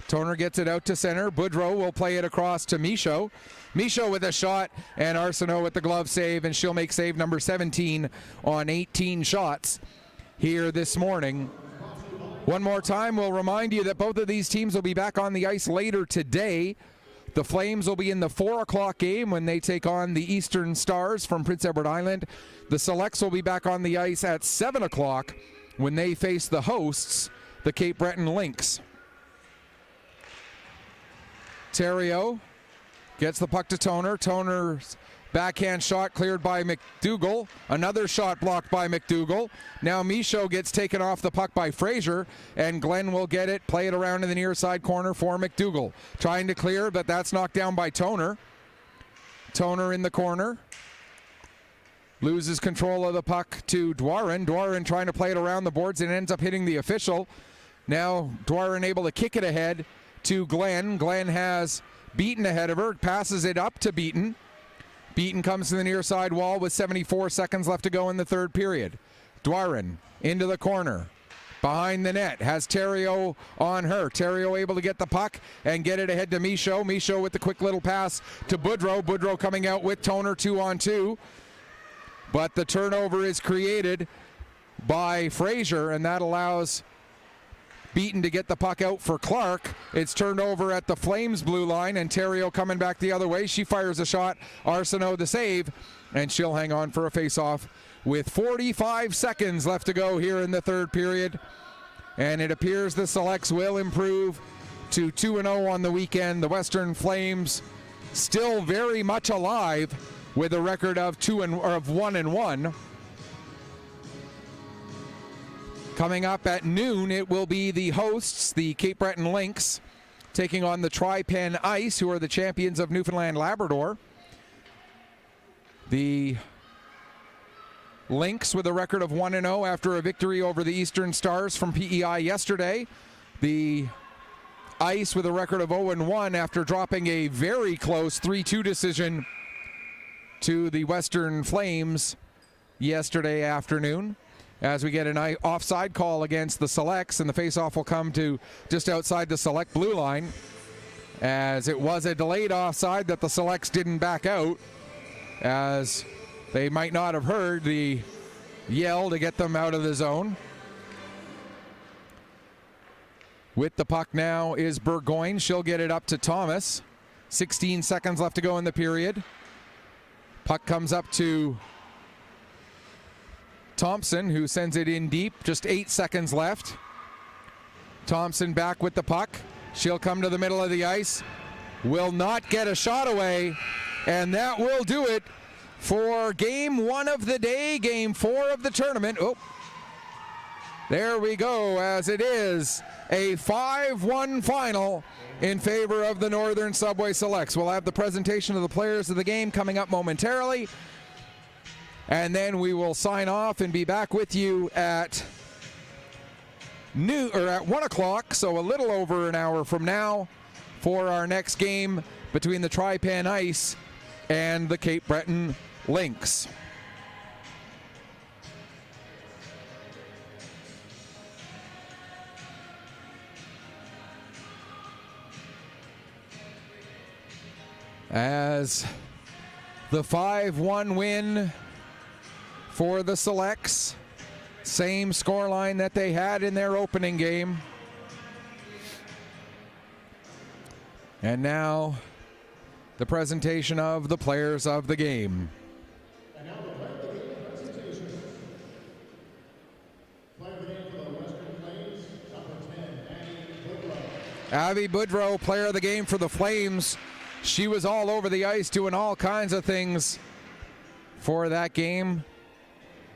Toner gets it out to center. Boudreau will play it across to Michaud. Michaud with a shot, and Arsenault with the glove save, and she'll make save number 17 on 18 shots here this morning. One more time, we'll remind you that both of these teams will be back on the ice later today. The Flames will be in the 4 o'clock game when they take on the Eastern Stars from Prince Edward Island. The Selects will be back on the ice at 7 o'clock when they face the hosts, the Cape Breton Lynx. Theriault gets the puck to Toner. Toner's backhand shot cleared by McDougall. Another shot blocked by McDougall. Now Michaud gets taken off the puck by Fraser, and Glenn will get it, play it around in the near side corner for McDougall. Trying to clear, but that's knocked down by Toner. Toner in the corner. Loses control of the puck to Dwarin. Dwarin trying to play it around the boards and ends up hitting the official. Now Dwarin able to kick it ahead to Glenn. Glenn has Beaton ahead of her, passes it up to Beaton. Beaton comes to the near side wall with 74 seconds left to go in the third period. Dwarin into the corner, behind the net, has Theriault on her. Theriault able to get the puck and get it ahead to Michaud. Michaud with the quick little pass to Boudreau. Boudreau coming out with Toner 2-on-2. but the turnover is created by Fraser, and that allows Beaton to get the puck out for Clark. It's turned over at the Flames blue line. Ontario coming back the other way. She fires a shot. Arsenault the save, and she'll hang on for a face-off with 45 seconds left to go here in the third period. And it appears the Selects will improve to 2-0 on the weekend. The Western Flames still very much alive with a record of 1-1. Coming up at noon, it will be the hosts, the Cape Breton Lynx, taking on the Tri-Pen Ice, who are the champions of Newfoundland Labrador. The Lynx with a record of 1-0 after a victory over the Eastern Stars from PEI yesterday. The Ice with a record of 0-1 after dropping a very close 3-2 decision to the Western Flames yesterday afternoon. As we get an offside call against the Selects, and the faceoff will come to just outside the Select blue line, as it was a delayed offside that the Selects didn't back out, as they might not have heard the yell to get them out of the zone. With the puck now is Burgoyne. She'll get it up to Thomas. 16 seconds left to go in the period. Puck comes up to Thompson, who sends it in deep. Just 8 seconds left. Thompson back with the puck. She'll come to the middle of the ice. Will not get a shot away. And that will do it for game 1 of the day, game 4 of the tournament. Oh, there we go, as it is a 5-1 final in favor of the Northern Subway Selects. We'll have the presentation of the players of the game coming up momentarily. And then we will sign off and be back with you at noon, or at 1 o'clock, so a little over an hour from now, for our next game between the Tri-Pen Ice and the Cape Breton Lynx. As the 5-1 win for the Selects, same scoreline that they had in their opening game. And now the presentation of the players of the game. And now the player of the game presentation. Player of the game for the Western Flames, number 10, Abby Boudreau. Abby Boudreau, player of the game for the Flames. She was all over the ice doing all kinds of things for that game.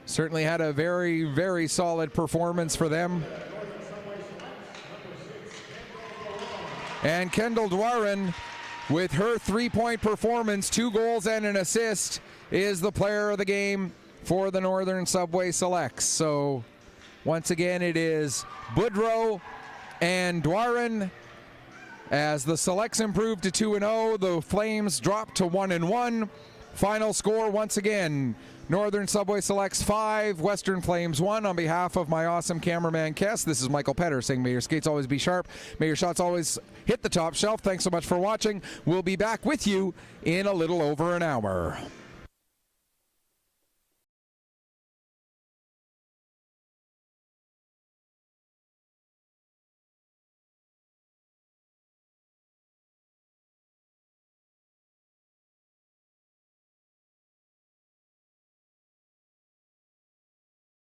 Certainly had a very, very solid performance for them. And Kendall Dwarin, with her 3-point performance, 2 goals and an assist, is the player of the game for the Northern Subway Selects. So once again, it is Boudreau and Dwarin. As the Selects improved to 2-0, the Flames dropped to 1-1. Final score once again, Northern Subway Selects 5, Western Flames 1. On behalf of my awesome cameraman, Kess, this is Michael Petter saying may your skates always be sharp, may your shots always hit the top shelf. Thanks so much for watching. We'll be back with you in a little over an hour.